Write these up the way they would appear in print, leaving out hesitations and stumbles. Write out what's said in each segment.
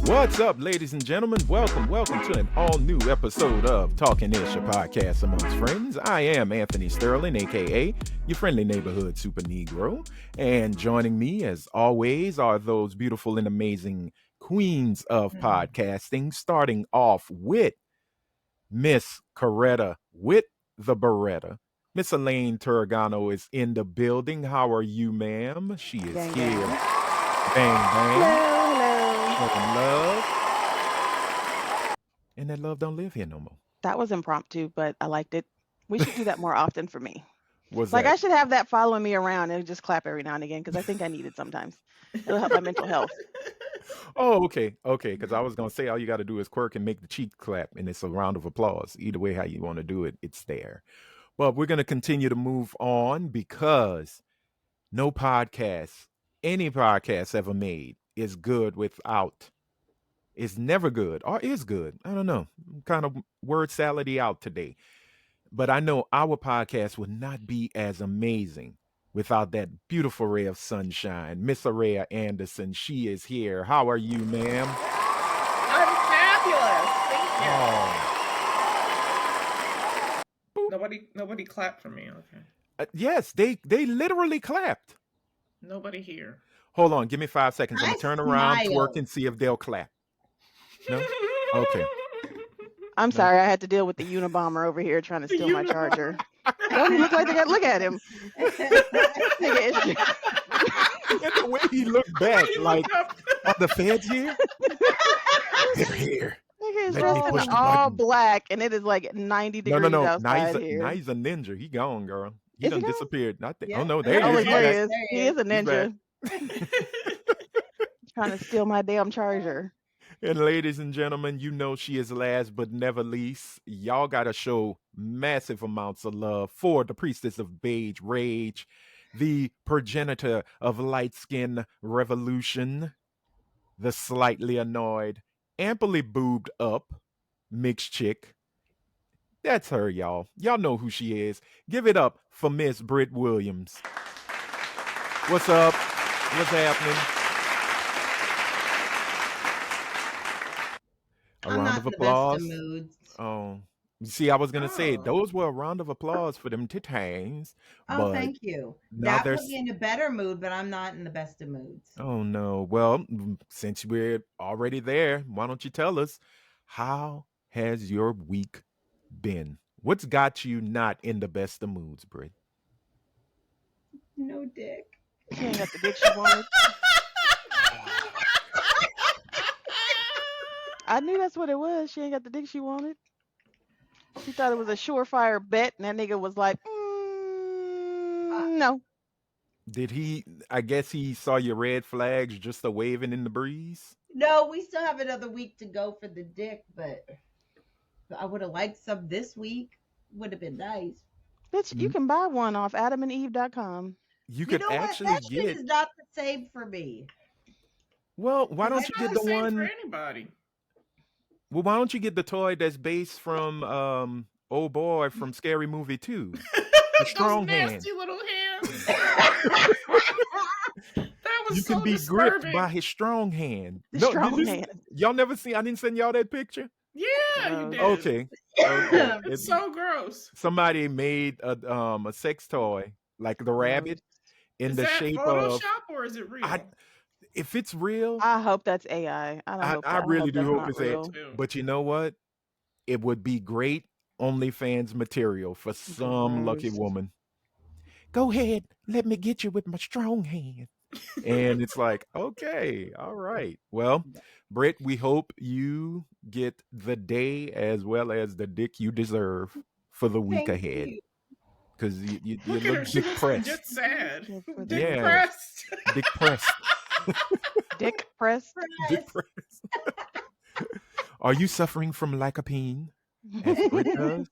What's up, ladies and gentlemen? Welcome to an all-new episode of Talkin, your podcast amongst friends. I am Anthony Sterling, a.k.a. your friendly neighborhood super Negro. And joining me, as always, are those beautiful and amazing queens of podcasting, starting off with Miss Coretta with the Beretta. Miss Elaine Turgano is in the building. How are you, ma'am? She is Gang, here. gang. Bang, bang. Hello. Showing love. And that love don't live here no more. That was impromptu, but I liked it. We should do that more often for me. What's Like, I that? should have that following me around and just clap every now and again because I think I need it sometimes. It'll help my mental health. Oh, okay. Because I was going to say all you got to do is quirk and make the cheek clap, and it's a round of applause. Either way, how you want to do it, it's there. But we're going to continue to move on because no podcast, any podcast ever made is good without, is never good or is good. I don't know. I'm kind of word salady out today. But I know our podcast would not be as amazing without that beautiful ray of sunshine. Miss Araya Anderson, she is here. How are you, ma'am? I'm fabulous. Thank you. Oh. Nobody clapped for me. Okay. Yes, they literally clapped. Nobody here. Hold on, give me 5 seconds. I'm going to turn around, twerk, and see if they'll clap. No? Okay. I'm sorry, I had to deal with the Unabomber over here trying to steal my charger. Don't he look like they got? Look at him. Nigga, And the way he looked back, like, are the feds here? They're here. Nigga is Let me dressed push in the all button. black, and it is like 90 degrees No. outside here. Now he's a ninja. He gone, girl. He Is he done gone? disappeared. Not that. Yeah. Oh no, there Oh, he look, is. there he He's is. He is a ninja. back. Trying to steal my damn charger. And ladies and gentlemen, you know she is last but never least. Y'all got to show massive amounts of love for the priestess of beige rage, the progenitor of light skin revolution, the slightly annoyed, amply boobed up mixed chick. That's her, y'all. Y'all know who she is. Give it up for Miss Britt Williams. What's up? What's happening? A I'm round not of in the applause. best of moods. Oh, you see, I was gonna say Oh. those were a round of applause for them titties, Oh, but thank you. now That there's. put me in a better mood, but I'm not in the best of moods. Oh no. Well, since we're already there, why don't you tell us how has your week been? What's got you not in the best of moods, Britt? No dick. She ain't got the dick she wanted. I knew that's what it was. She ain't got the dick she wanted. She thought it was a surefire bet, and that nigga was like, no. Did he? I guess he saw your red flags just a waving in the breeze. No, we still have another week to go for the dick, but I would have liked some this week. Would have been nice. Bitch, you can buy one off adamandeve.com. You could know what? actually That shit get. is not the same for me. Well, why don't you It's not get the same one? for anybody. Well, why don't you get the toy that's based from oh boy from Scary Movie 2? The strong Those hand. nasty little hands. That was You so can be disturbing. gripped by his strong hand. The No, strong did hand. y'all never seen? I didn't send y'all that picture. Yeah, you did. Okay. It's so gross. Somebody made a sex toy like the rabbit in Is the that shape Photoshop of. or is it real? If it's real, I hope that's AI. I really do hope it's real. it. But you know what? It would be great OnlyFans material for some lucky Gross. woman. Go ahead, let me get you with my strong hand. And it's like, okay, all right. Well, Britt, we hope you get the day as well as the dick you deserve for the week Thank ahead. you. Because you Look at her. look She looks like depressed. just sad. Yeah. Depressed. Depressed. Dick press. Depressed. Are you suffering from lycopene? As Britt does?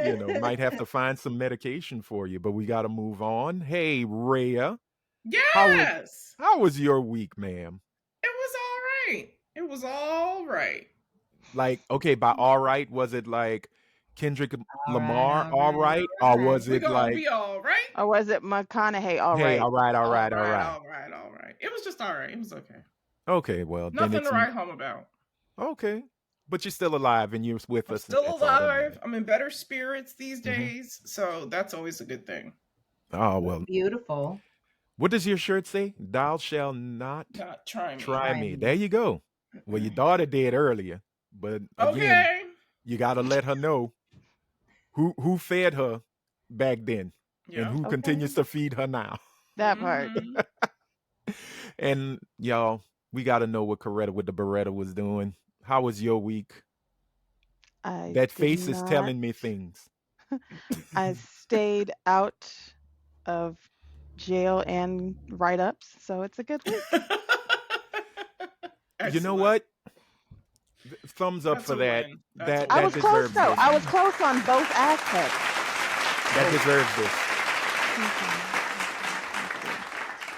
You know, might have to find some medication for you, but we got to move on. Hey, Rhea, Yes. how was your week, ma'am? It was all right. It was all right. Like, okay, by all right, was it like Kendrick All right, Lamar, all all right, right, all or right. was We're it gonna like, be all right. Or was it McConaughey? All hey, right. all right, all All right, all right, right? all right, all right. It was just all right. It was okay. Okay, well then Nothing to it's write home about. okay, but you're still alive and you're with I'm us, and still that's all that alive. matters. I'm in better spirits these Hmm. days, so that's always a good thing. Oh well, Beautiful. what does your shirt say? Thou shall not Not try me. try Try me. There me. you go. Well, your daughter did earlier, but again, Okay. you got to let her know who fed her back then and Yeah. who Okay. continues to feed her now. That part. Mm-hmm. And y'all, we got to know what Coretta with the Beretta was doing. How was your week? I That did face is not. telling me things. I stayed out of jail and write ups, so it's a good week. You know Excellent. what? Thumbs up That's for a that. win. That's a That I that was win. close deserves though. this. I was close on both aspects. That Both. deserves this.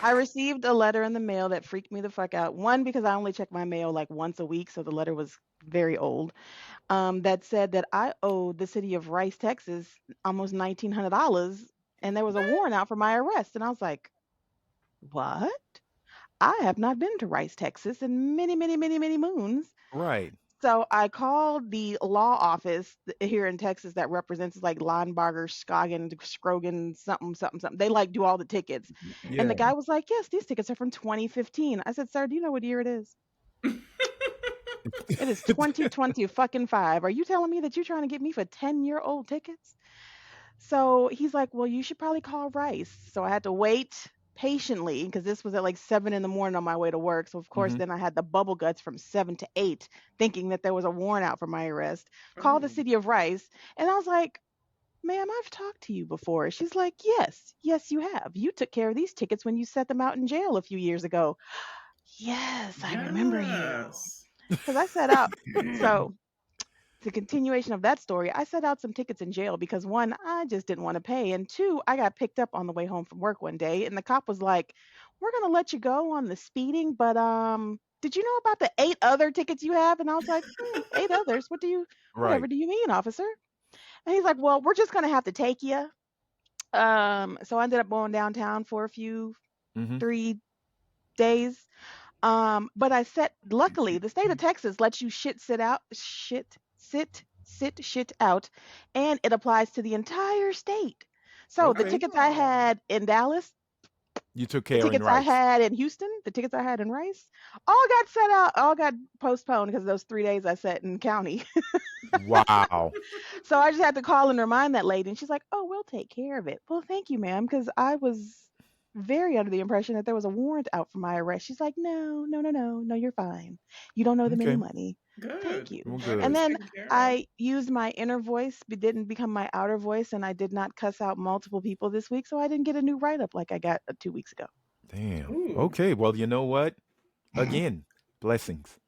I received a letter in the mail that freaked me the fuck out. One, because I only check my mail like once a week, so the letter was very old. That said that I owed the city of Rice, Texas, almost $1,900, and there was a warrant out for my arrest. And I was like, "What? I have not been to Rice, Texas, in many, many, many, many moons." Right. So I called the law office here in Texas that represents like Linebarger, Scoggin, Scrogan, something, something, something. They like do all the tickets. And the Yeah. guy was like, "Yes, these tickets are from 2015." I said, "Sir, do you know what year it is? It is 2020 fucking 5. Are you telling me that you're trying to get me for 10-year-old tickets?" So he's like, "Well, you should probably call Rice." So I had to wait patiently because this was at like 7 in the morning on my way to work. So of course, Hmm. then I had the bubble guts from 7 to 8, thinking that there was a warrant out for my arrest. Call the Oh. city of Rice, and I was like, "Ma'am, I've talked to you before." She's like, "Yes, yes, you have. You took care of these tickets when you set them out in jail a few years ago." Yes, I remember you. Yes. Because I set out. So the continuation of that story, I set out some tickets in jail because one, I just didn't want to pay, and two, I got picked up on the way home from work one day, and the cop was like, "We're gonna let you go on the speeding, but did you know about the 8 other tickets you have?" And I was like, 8 others? Right. Whatever do you mean, officer?" And he's like, "Well, we're just gonna have to take you." So I ended up going downtown for a few Hmm. 3 days. But I set luckily the state of Texas lets you shit out, and it applies to the entire state. So the Okay. tickets I Oh. had in Dallas, You took the care in tickets I rights. had in Houston, the tickets I had in Rice, all got set out, all got postponed because of those 3 days I sat in county. Wow. So I just had to call and remind that lady, and she's like, "Oh, we'll take care of it." Well, thank you, ma'am, because I was very under the impression that there was a warrant out for my arrest. She's like, "No, no, no, no, no, you're fine. You don't owe them any Okay. money. Thank Good. you." I'm Well, glad it And good. was then taken care of. I used my inner voice, but didn't become my outer voice, and I did not cuss out multiple people this week, so I didn't get a new write up like I got 2 weeks ago. Damn. Ooh. Okay. Well, you know what? Again, blessings.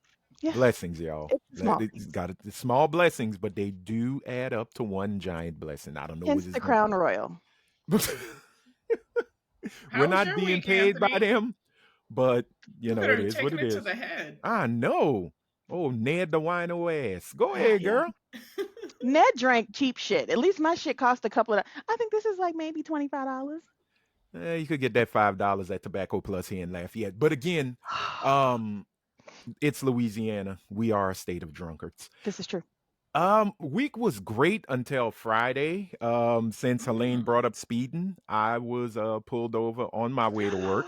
Yeah, Blessings, y'all. it's a small It's things. got small blessings, but they do add up to one giant blessing. I don't know what Hence it's the going crown royal. to. We're How was not your being week, paid by Anthony? them, but Look at it her is what taking it it to is. the head. I know. Oh, Ned the wino ass. Go Ah, ahead, yeah. girl. Ned drank cheap shit. At least my shit cost a couple of. I think this is like maybe $25. You could get that $5 at Tobacco Plus here in Lafayette. But again, um, it's Louisiana. We are a state of drunkards. This is true. Week was great until Friday. Since Helene Mm. brought up speeding, I was pulled over on my way to work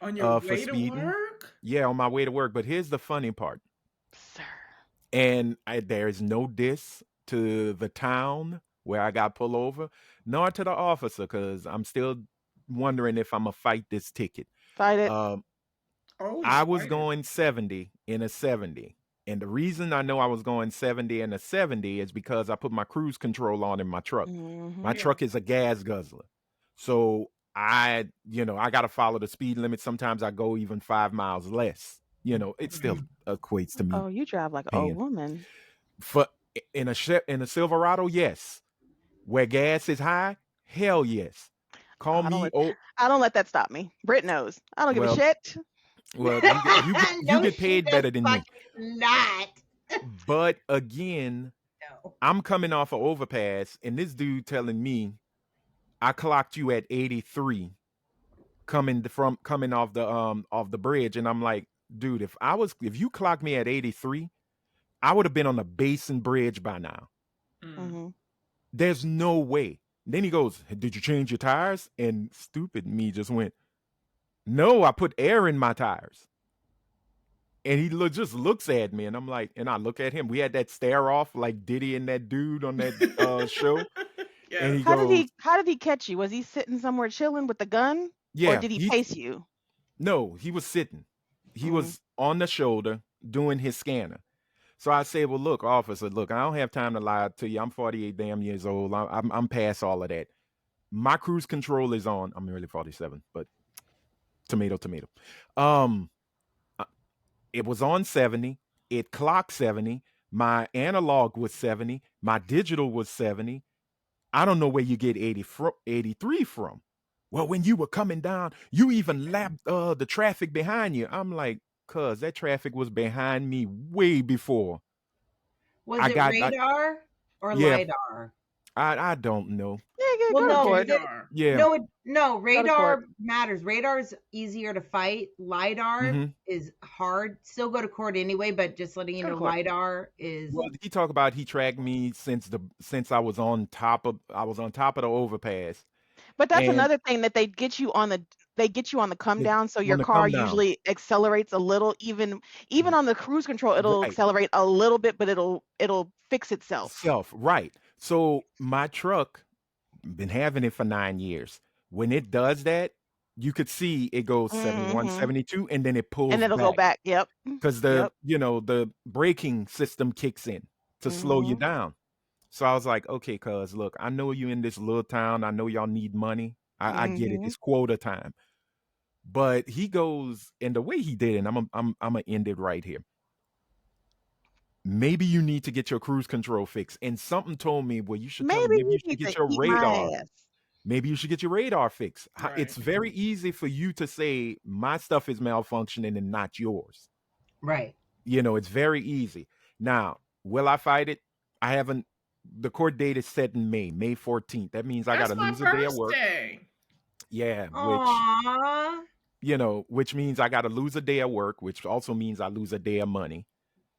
On your for way to speeding. work? Yeah, on my way to work. But here's the funny part. Sir. And there's no diss to the town where I got pulled over, nor to the officer, because I'm still wondering if I'm gonna fight this ticket. Fight it. Um, Oh, you I was fighter. going 70 in a 70. And the reason I know I was going 70 in a 70 is because I put my cruise control on in my truck. My Mm-hmm. Yeah. truck is a gas guzzler. So I got to follow the speed limit. Sometimes I go even 5 miles less. It still Mhm. equates to me Oh, you drive like an old paying. woman. For in a Silverado, yes. Where gas is high, hell yes. Oh, Call me old. I don't let that stop me. Brit knows. I don't give a Well, shit. you No, get she paid does better than me. fucking not. But again, No. I'm coming off an overpass, and this dude telling me I clocked you at 83 coming off the bridge, and I'm like, dude, if you clocked me at 83, I would have been on the Basin Bridge by now. Mm-hmm. There's no way. Then he goes, did you change your tires? And stupid me just went, no, I put air in my tires. And he just looks at me, and I'm like, and I look at him. We had that stare off like Diddy and that dude on that show. And Yes. he goes, How did he catch you? Was he sitting somewhere chilling with the gun, or yeah, did he pace you? no, he was sitting. He Mm. was on the shoulder doing his scanner. So I said, well, look, officer, look, I don't have time to lie to you. I'm 48 damn years old. I'm past all of that. My cruise control is on. I'm really 47, but tomato, tomato. Um, it was on 70. It clocked 70. My analog was 70. My digital was 70. I don't know where you get 83 from. Well, when you were coming down, you even lapped the traffic behind you. I'm like, cuz that traffic was behind me way before. Was it radar or Yeah, LiDAR? I don't know. Yeah, Well, go to no, court. Yeah. no, Go to court. radar matters. Radar is easier to fight. LiDAR Mm-hmm. is hard. Still go to court anyway, but just letting you Go to know, court. LiDAR is. Well, he talked about he tracked me since I was on top of the overpass. But that's And another thing that they get you on the come they down, so your want to car come down. usually accelerates a little. Even on the cruise control, it'll Right. accelerate a little bit, but it'll fix itself. Right. So my truck, been having it for 9 years. When it does that, you could see it goes 71, Mm-hmm. 72, and then it And pulls it'll go back back. Yep. because Yep. the braking system kicks in to slow you Mm-hmm. down. So I was like, okay, cuz look, I know you in this little town. I know y'all need money. I get it. Mm-hmm. It's quota time. But he goes, and the way he did it, and I'm gonna end it right here. Maybe you need to get your cruise control fixed. And something told me, well, you should tell him, Maybe maybe you you should need to get your eat my radar. ass. Maybe you should get your radar fixed. Right. It's very easy for you to say my stuff is malfunctioning and not yours. Right. It's very easy. Now, will I fight it? I haven't. The court date is set in May 14th. That means I got That's to my lose a day of work. birthday. Yeah, Aww. which means I got to lose a day of work, which also means I lose a day of money.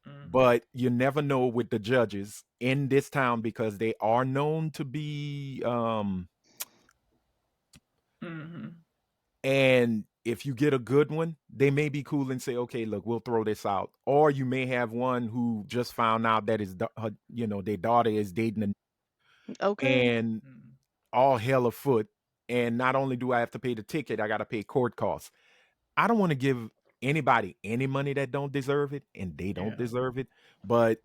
Mhm. But you never know with the judges in this town because they are known to be Mhm. and if you get a good one, they may be cool and say, okay, look, we'll throw this out. Or you may have one who just found out that their daughter is dating Okay. and Mhm. all hell afoot. And not only do I have to pay the ticket, I got to pay court costs. I don't want to give anybody any money that don't deserve it, and they don't Yeah. deserve it. But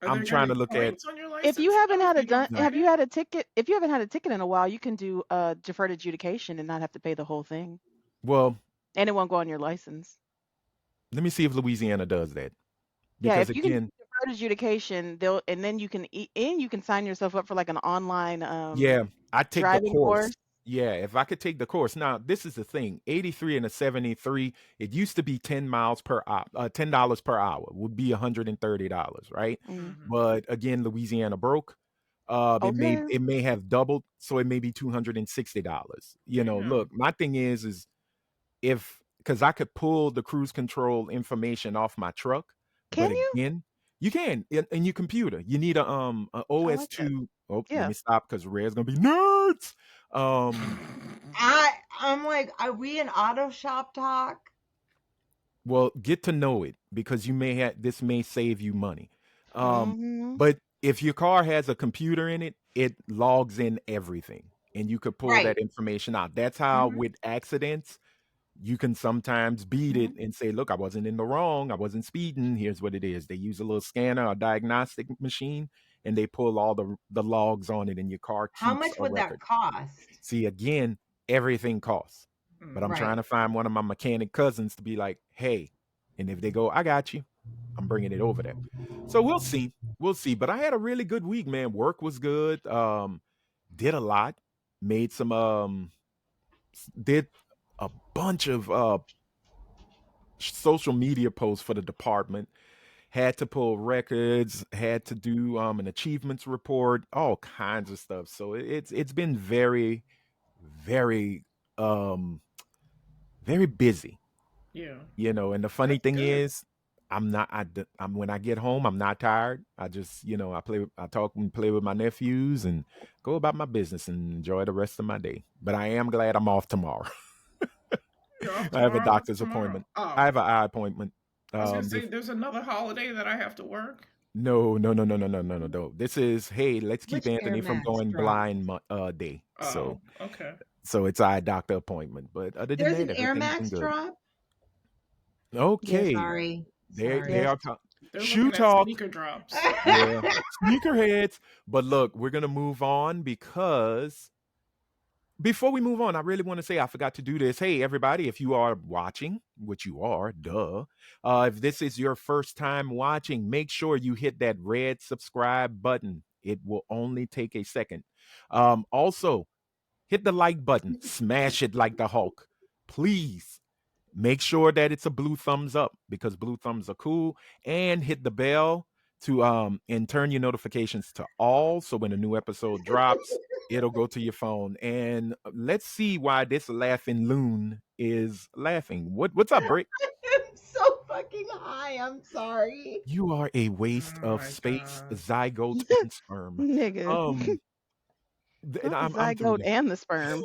Are I'm there trying any to look at points on your If license you haven't though, had if you don't No. fight have you it? had a ticket? If you haven't had a ticket in a while, you can do deferred adjudication and not have to pay the whole thing, Well, and it won't go on your license. let me see if Louisiana does that. Yeah, Because if you can do again, deferred adjudication, and then you can sign yourself up for like an online yeah, I take the driving course. course. Yeah, if I could take the course. Now, this is the thing. 83 and a 73, it used to be 10 miles per hour, $10 per hour would be $130, right? Mm. Mhm. But again, Louisiana broke. Okay. It may have doubled, so it may be $260. Damn. Look, my thing is if because I could pull the cruise control information off my truck, but Can you? again, you can in your computer. You need a I like that. OS2. Oh, let Yeah. me stop because Rare's gonna be nerds. Um, I'm like, are we in auto shop talk? well, get to know it because this may save you money. Mm-hmm. But if your car has a computer in it, it logs in everything, and you could pull Right. that information out. That's how Mm-hmm. with accidents you can sometimes beat it and say, look, I wasn't in the wrong. I wasn't speeding. Here's what it is. They use a little scanner or diagnostic machine and they pull all the logs on it and your car How keeps much a would that record. cost? See, again, everything costs. But I'm Right. trying to find one of my mechanic cousins to be like, hey, and if they go, I got you, I'm bringing it over there. So we'll see. We'll see. But I had a really good week, man. Work was good. Did a lot. Made some did a bunch of social media posts for the department had to pull records, had to do an achievements report, all kinds of stuff. So it's been very, very, um, very busy. Yeah. And the funny That's thing good. is, I'm when I get home, I'm not tired. I just, I talk and play with my nephews and go about my business and enjoy the rest of my day. But I am glad I'm off tomorrow. You're off I have a tomorrow? What's doctor's tomorrow? appointment. Oh, I have an eye appointment. I was gonna Bef- say there's another holiday that I have to work. no, no, no, no, no, no, no, no, no. This is, hey, let's keep Which Air Anthony from Max going dropped? blind day. Oh, okay. So it's eye doctor appointment. But other than There's that, an Air everything's been Max good. drop. Yes. Okay, Sorry, they Yes. are sorry. They're shoe looking at talk. sneaker drops. Yeah, sneakerheads. But look, we're gonna move on because before we move on, I really want to say I forgot to do this. Hey, everybody, if you are watching, which you are, duh. If this is your first time watching, make sure you hit that red subscribe button. It will only take a second. Also, hit the like button, smash it like the Hulk. Please make sure that it's a blue thumbs up because blue thumbs are cool, and hit the bell to and turn your notifications to all so when a new episode drops, it'll go to your phone. And let's see why this laughing loon is laughing. What's up, Brick? I'm so fucking high. I'm sorry. You are a waste Oh of my space, god. zygote, and sperm. Nigga. And Not the I'm through zygote that. and the sperm.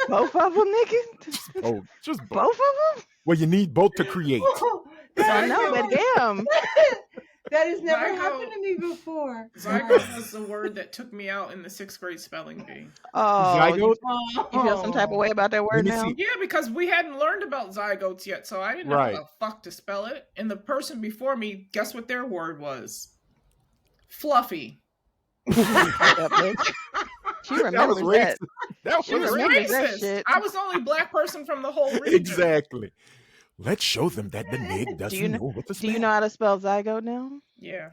Both of them, nigga. Just both. Both of them. Well, you need both to create. I know, but damn. That has never Zygote. happened to me before. Zygote was the word that took me out in the 6th grade spelling bee. Oh, Zygote? you feel some type of way about that Let word me now? see. Yeah, because we hadn't learned about zygotes yet, so I didn't know Right. how the fuck to spell it. And the person before me, guess what their word was? Fluffy. That bitch. She That was remembers racist. that. That She was remembers racist. that Racist. shit. I was the only black person from the whole region. Exactly. Let's show them that the nig doesn't you kn- know what to Do spell. you know how to spell zygote now? Yeah.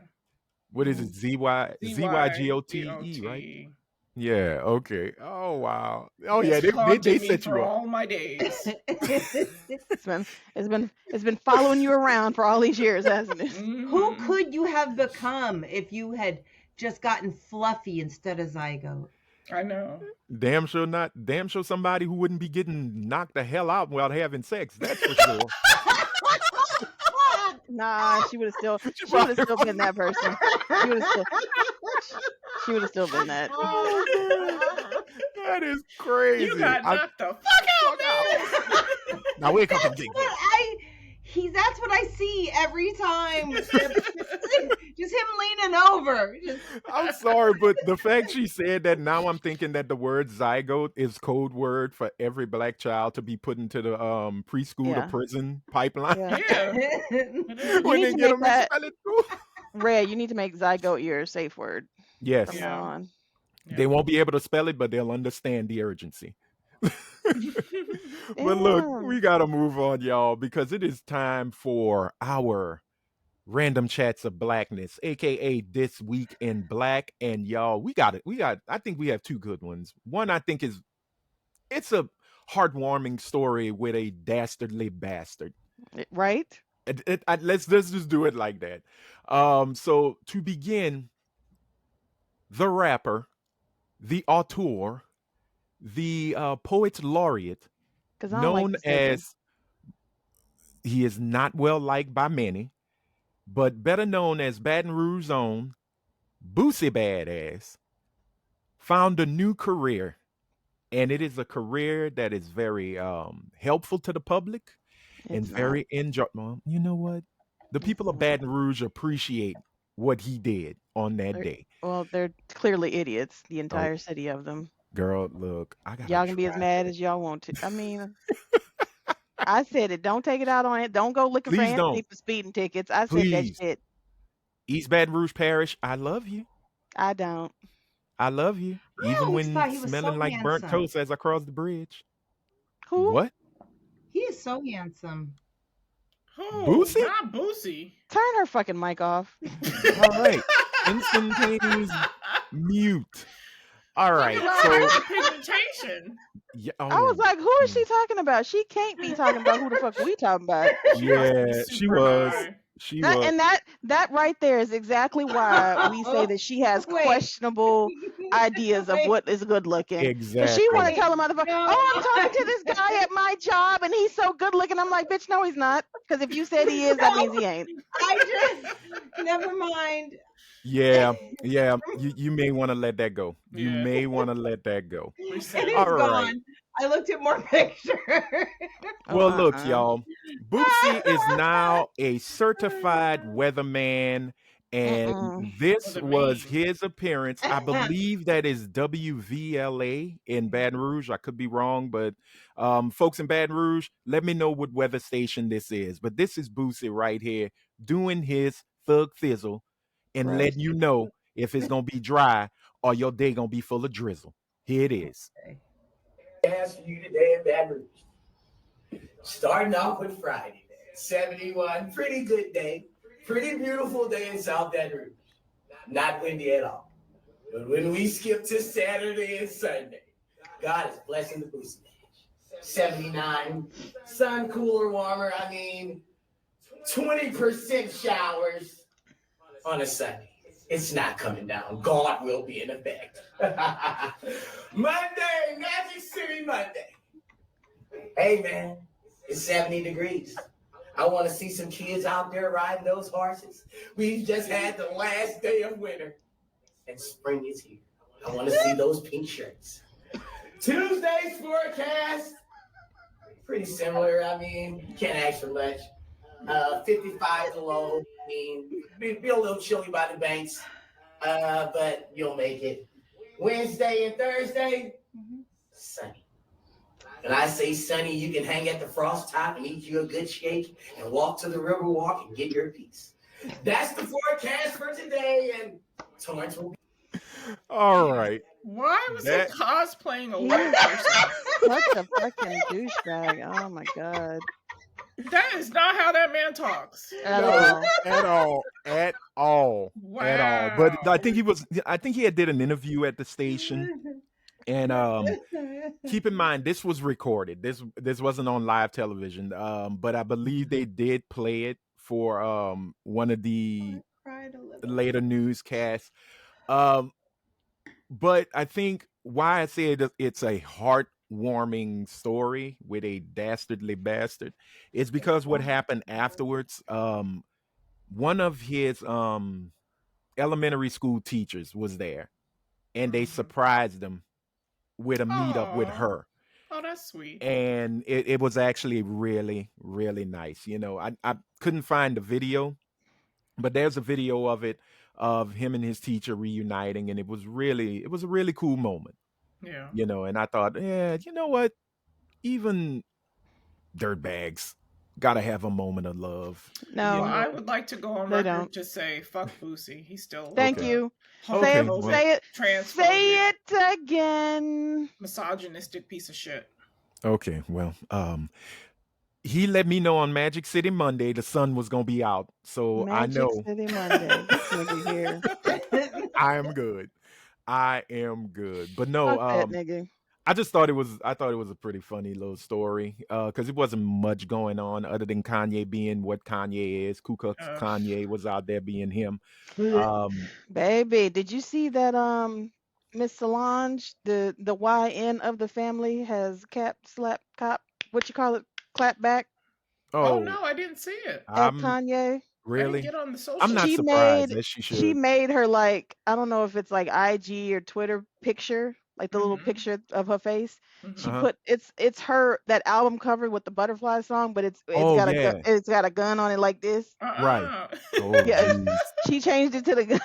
What is it? ZYGOTE, right? Yeah. Okay. Oh wow. Oh yeah. It's haunted They me set for you up. all my days. It's been following you around for all these years, hasn't it? Who Mhm. could you have become if you had just gotten fluffy instead of zygote? I know. Damn sure not. Damn sure somebody who wouldn't be getting knocked the hell out while having sex. That's for sure. Nah, she would have still been that person. She would have still been that. That is crazy. You got knocked the fuck out, man. Now wake up and That's dig what that's what I see every time. Just him leaning over. I'm sorry, but the fact she said that, now I'm thinking that the word zygote is code word for every black child to be put into the preschool to Yeah. prison pipeline. Yeah. Yeah. When need they to get make them that- expelled school. Ray, you need to make zygote your safe word Yes, from Yeah. now on. they won't be able to spell it, but they'll understand the urgency. But look, Damn. we gotta move on, y'all, because it is time for our random chats of blackness, aka This Week in Black. And y'all, we got I think we have two good ones. One I think it's a heartwarming story with a dastardly bastard. Right? Let's just do it like that. So to begin, the rapper, the auteur, the poet laureate, Because I don't like known this nigga. as, he is not well liked by many, but better known as Baton Rouge's own Boosie Badass, found a new career. And it is a career that is very helpful to the public and It's not. very enjoyable. You know what? The people of not. Baton Rouge appreciate what he did on that They're- day. Well, they're clearly idiots, the entire city of them. Girl, look, I got Y'all can be as mad as y'all want to. I mean, I said it. Don't take it out on it. Don't go looking for Please Anthony don't. for speeding tickets. I said Please. that shit. East Baton Rouge Parish, I love you. I don't. I love you. I Even always when thought he was smelling so like burnt handsome. toast as I cross the bridge. Who? What? He is so handsome. Oh, Boosie? not Boosie. Turn her fucking mic off. All right. Instantaneous mute. All right. Look at So her hyperpigmentation. yeah, I was oh, like, who is she talking about? She can't be talking about who the fuck we talking about. She must be yeah, she super was. high. She That was and that right there is exactly why we say that she has Wait. questionable ideas of Wait. what is good looking. Because she want to exactly. tell a Wait. motherfucker, No. "Oh, I'm talking to this guy at my job, and he's so good looking." I'm like, "Bitch, no, he's not. Because if you said he is, that means No. he ain't." I just. Never mind. Yeah, yeah. You may want to let that go. You Yeah. may want to let that go. And Rescind. All it's right. gone. I looked at more pictures. Oh, Well, look, uh-uh. y'all. Boosie is now a certified weatherman, and Mm-mm. What this it was mean? his appearance. I believe that is WVLA in Baton Rouge. I could be wrong, but folks in Baton Rouge, let me know what weather station this is. But this is Boosie right here doing his thug thizzle and Right. letting you know if it's gonna be dry or your day gonna be full of drizzle. Here it is. Ask you today in Baton Rouge. Starting off with Friday, 71, pretty good day, pretty beautiful day in South Baton Rouge. Not windy at all. But when we skip to Saturday and Sunday, God is blessing the Boosie Dash. 79, sun cooler, warmer. I mean, 20% showers on a Sunday. It's not coming down. God will be in effect. Monday, Magic City Monday. Hey man, it's 70 degrees. I want to see some kids out there riding those horses. We've just had the last day of winter, and spring is here. I want to see those pink shirts. Tuesday's forecast, pretty similar. I mean, you can't ask for much. 55 below. I mean, be a little chilly by the banks, but you'll make it. Wednesday and Thursday, sunny. And I say sunny, you can hang at the frost top and eat you a good shake and walk to the river walk and get your piece. That's the forecast for today, and Torrance will be. All right. Why was he That cosplaying a He white is person? such a fucking douchebag. Oh my god. That is not how that man talks. At no, all. at all, at all, at all. But I Wow. think he was. I think he had did an interview at the station, and keep in mind this was recorded. This wasn't on live television. But I believe they did play it for one of the Cried a little. later newscasts. Um, but I think why I say it's a heartwarming story with a dastardly bastard is because what happened afterwards. One of his elementary school teachers was there, and they Mhm. surprised him with a meetup with Oh, her, oh, that's sweet. and it was actually really really nice. I couldn't find the video, but there's a video of it of him and his teacher reuniting, and it was a really cool moment. Yeah. And I thought, yeah, you know what, even dirtbags gotta have a moment of love. Well, No, I would like to go on they record don't. to say fuck Boosie. He's still Thank Okay. you. Okay, homophobic, well, Say it. transphobic, Say it again. misogynistic piece of shit. okay, well, he let me know on Magic City Monday the sun was gonna be out, so I Magic know City Monday. This nigga here. I am good. I am good. But no, Fuck that nigga. I thought it was a pretty funny little story. Because it wasn't much going on other than Kanye being what Kanye is. Ku Klux Uh, Kanye was out there being him. Um, Baby, did you see that Miss Solange, the YN of the family has what you call it, clapback oh oh, no, I didn't see it. at I'm Kanye? I didn't really get on the I'm not She socials. surprised made as she she should. made her, like, I don't know if it's like IG or Twitter picture, like the little Mm-hmm. picture of her face. She Mm-hmm. Uh-huh. put it's her, that album cover with the butterfly song, but Oh yeah, it's got a gun on it like this. right. Uh-uh. Oh Yeah, geez. she changed it to the gun.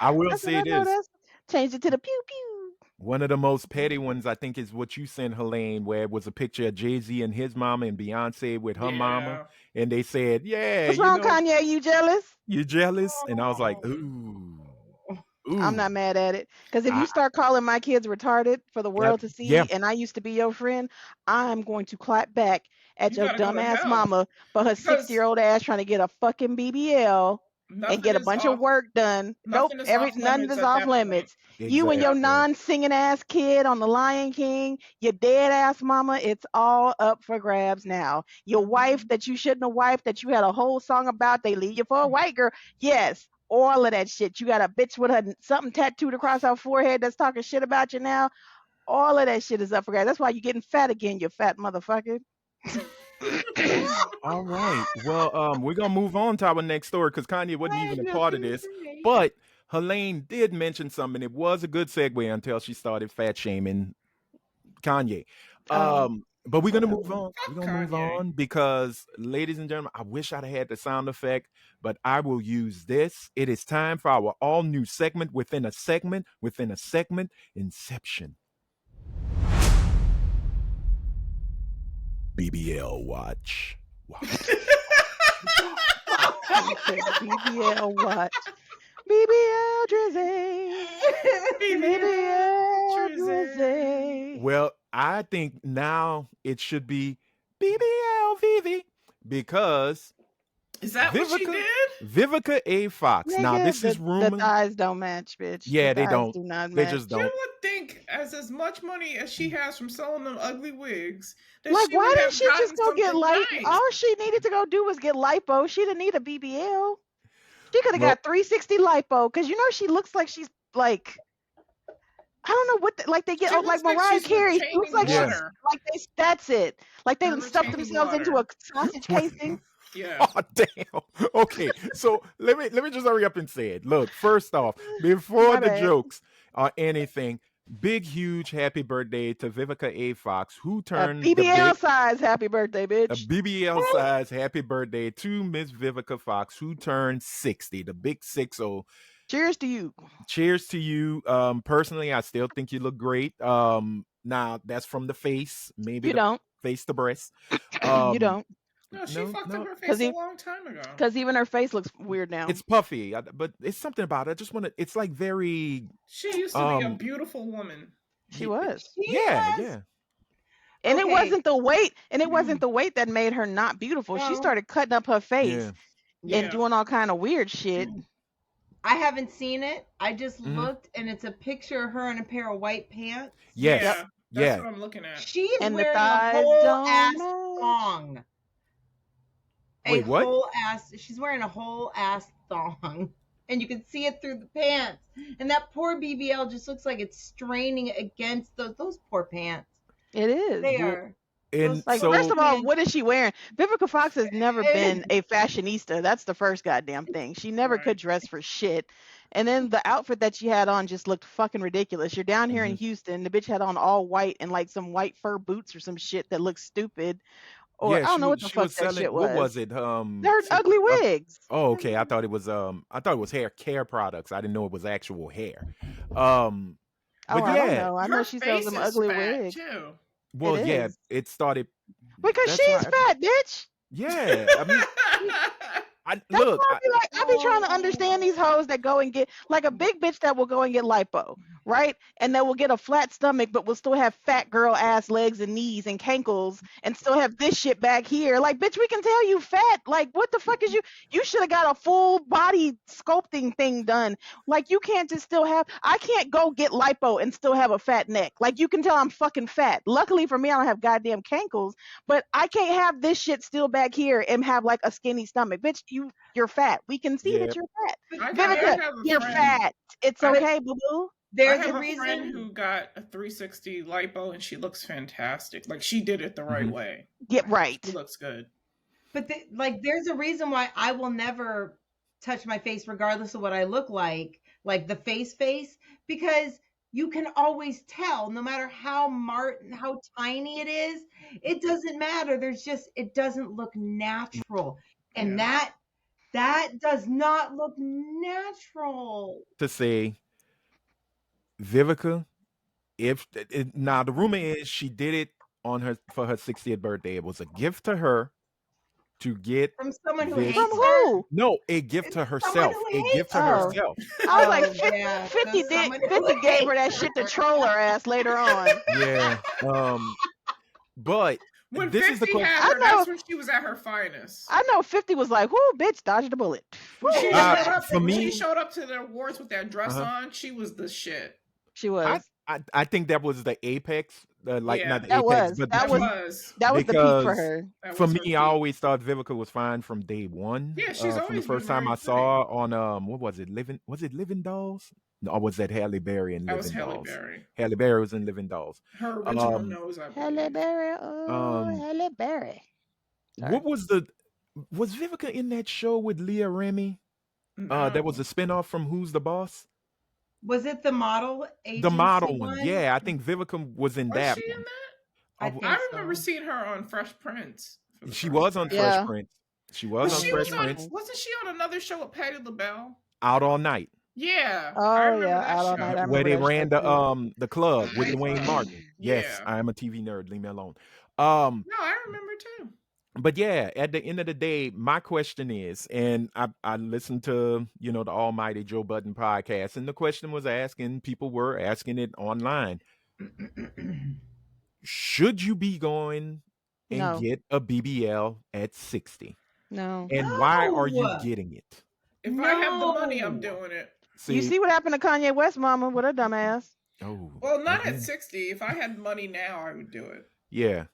I will I said, say I know this. that's changed it to the pew pew. One of the most petty ones, I think, is what you sent, Helene, where it was a picture of Jay-Z and his mama and Beyonce with her mama. Yeah. And they said, yeah, What's wrong, Kanye? You jealous? you jealous? And I was like, ooh, I'm ooh. not mad at it. Because if you I, start calling my kids retarded for the yeah, world to yeah, see, and I used to be your friend, I'm going to clap back at You your gotta go to dumbass hell. mama for her Because 60-year-old ass trying to get a fucking BBL. and get a bunch of work done. Nope, Nothing is off none limits is at off that limits. point. You and your Exactly. non-singing ass kid on the Lion King, your dead ass mama, it's all up for grabs now. Your wife that you shouldn't have wifed, that you had a whole song about, they leave you for a white girl. Yes, all of that shit. You got a bitch with her something tattooed across her forehead that's talking shit about you now. All of that shit is up for grabs. That's why you're getting fat again, you fat motherfucker. All right. Well, we're gonna move on to our next story because Kanye wasn't I even had a part of nothing this. to say. But Helene did mention something. It was a good segue until she started fat shaming Kanye. But we're gonna move on. We're Fuck gonna move Kanye. on because, ladies and gentlemen, I wish I'd had the sound effect, but I will use this. It is time for our all new segment within a segment within a segment. Inception. BBL watch. BBL what? BBL Drizzy. BBL Drizzy. Well, I think now it should be BBL Vivi because Is that what she Vivica, did? Vivica A. Fox. Now Nigga, this is the rumor. thighs don't match, bitch. Yeah, the they thighs don't. do not They match. just You don't. would think, as much money as she has from selling them ugly wigs, that Like, she why would didn't have she just gotten go get something lipo? nice. All she needed to go do was get lipo. She didn't need a BBL. She could have Well, got 360 lipo because you know she looks like she's like, I don't know what like they get She like looks like Mariah she's Carey. She looks retaining like Yeah. she's water. like that's it. Like they They're done stuffed retaining themselves into a water. sausage casing. Yeah. oh damn. Okay, so let me just hurry up and say it. Look, first off, before My the bad. jokes or anything, big huge happy birthday to Vivica A. Fox, who A turned the BBL size happy birthday, a bitch. BBL size happy birthday to Miss Vivica Fox, who turned 60, the big 60. Cheers to you. Cheers to you. Personally, I still think you look great. Now that's from the face, maybe You the don't. face to breast. You don't. No, she No, fucked no, up her Because face a long time ago. even her face looks weird now. it's puffy, but it's something about it. I just want to. It's like very. She used to be a beautiful woman. She was. Yeah, Yes. yeah. And it Okay. wasn't the weight, and it wasn't the weight that made her not beautiful. She No. started cutting up her face Yeah. Yeah. and doing all kind of weird shit. I haven't seen it. I just Mhm. looked, and it's a picture of her in a pair of white pants. Yes. Yeah. That's Yeah. what I'm looking at. She is And the wearing a thighs whole don't ass match. thong. Wait, what? Whole ass. She's wearing a whole ass thong, and you can see it through the pants. And that poor BBL just looks like it's straining against those poor pants. It is. They Well, are. And Like, so, first of all, what is she wearing? Vivica Fox has never been a fashionista. That's the first goddamn thing. She never Right. could dress for shit. And then the outfit that she had on just looked fucking ridiculous. You're down here in Houston. The bitch had on all white and like some white fur boots or some shit that looks stupid. Or yeah, I don't know what the she fuck was that selling. shit What was. was it? They're some- ugly wigs. Oh, okay. I thought it was hair care products. I didn't know it was actual hair. But I don't yeah, know. I know Her she sells face them is ugly fat, wigs. too. well, It yeah, is. it started. Because That's she's why fat, bitch. Yeah, I mean, I That's look. why I be trying to understand these hoes that go and get like a big bitch that will go and get lipo, right? And that will get a flat stomach, but will still have fat girl ass legs and knees and cankles and still have this shit back here. Like, bitch, we can tell you fat. Like, what the fuck is you? You should have got a full body sculpting thing done. Like, you can't just still have. I can't go get lipo and still have a fat neck. Like, you can tell I'm fucking fat. Luckily for me, I don't have goddamn cankles, but I can't have this shit still back here and have like a skinny stomach, bitch. You're fat. We can see Yeah. that you're fat. I Vivica, have a you're friend- fat. It's I- okay, boo boo. I There's have a a friend reason. who got a 360 lipo and she looks fantastic. Like, she did it the right way. Get right. She looks good. But there's a reason why I will never touch my face, regardless of what I look like the face, because you can always tell, no matter how tiny it is, it doesn't matter. It doesn't look natural, and Yeah. that does not look natural. To say, Vivica, now the rumor is she did it for her 60th birthday. It was a gift to her to get From someone who This- hates From her. who? no a gift to It's herself. someone who A hates gift to her. herself. I was like, Oh, yeah. 50, So someone who 50 gave her that hates shit to troll her ass later on. Yeah. But When this is the 50 question. had I her, that's know. when she was at her finest. I know 50 was like, whoo, bitch, dodged a bullet. When she Woo. showed up, For when she me, showed up to the awards with that dress uh-huh. on, she was the shit. She I, was. I think that was the apex, like Yeah, not the That apex, was. but the That that was. peak. was. That was the peak for Because her. That for was her me, I peak. always thought Vivica was fine from day one. Yeah, she's From the always been first time very I pretty. saw her on what was it? Was it Living Dolls? No, or was that Halle Berry in That was Living Halle Dolls? Berry. Halle Berry was in Living Dolls. Her original Um, nose, I Halle believe. Berry. Oh, um, Halle Berry. Sorry. what was Vivica in that show with Leah Remini? That was No. a spinoff from Who's the Boss? Was it the model The agency model one. one? Yeah, I think Vivica was in Was that she in one. that? I Of- think I remember so. seeing her on Fresh Prince for the She first was on time. Fresh Yeah. Prince. She But was on she Fresh was on. Prince. Wasn't she on another show with Patti LaBelle? Out All Night, Yeah, I Oh remember yeah, that out all show. night. I where remember they that show ran too. the club The with night Dwayne club. Martin. Yes, Yeah. I am a TV nerd. Leave me alone. No, I remember too. But yeah, at the end of the day, my question is, and I listened to the Almighty Joe Budden podcast, and the question was asking, people were asking it online: should you be going and No, get a BBL at 60? no. And why are you No. getting it? If I have the money, I'm No. doing it. You See, see what happened to Kanye West, mama, with her dumb ass. oh, Well, not okay. at 60. If I had money now, I would do it. Yeah,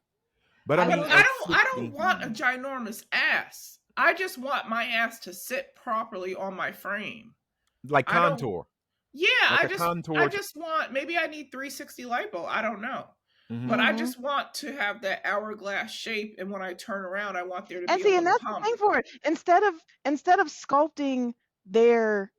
but I I But mean, will- at I 60, don't want a ginormous ass. I just want my ass to sit properly on my frame. like I don't. contour, Yeah, like I a just contour. want, maybe I need 360 lipo. I don't know. Mhm. But I Mhm. just want to have that hourglass shape, and when I turn around, I want there to And be see, a and little that's the hump. thing for it. Instead of sculpting their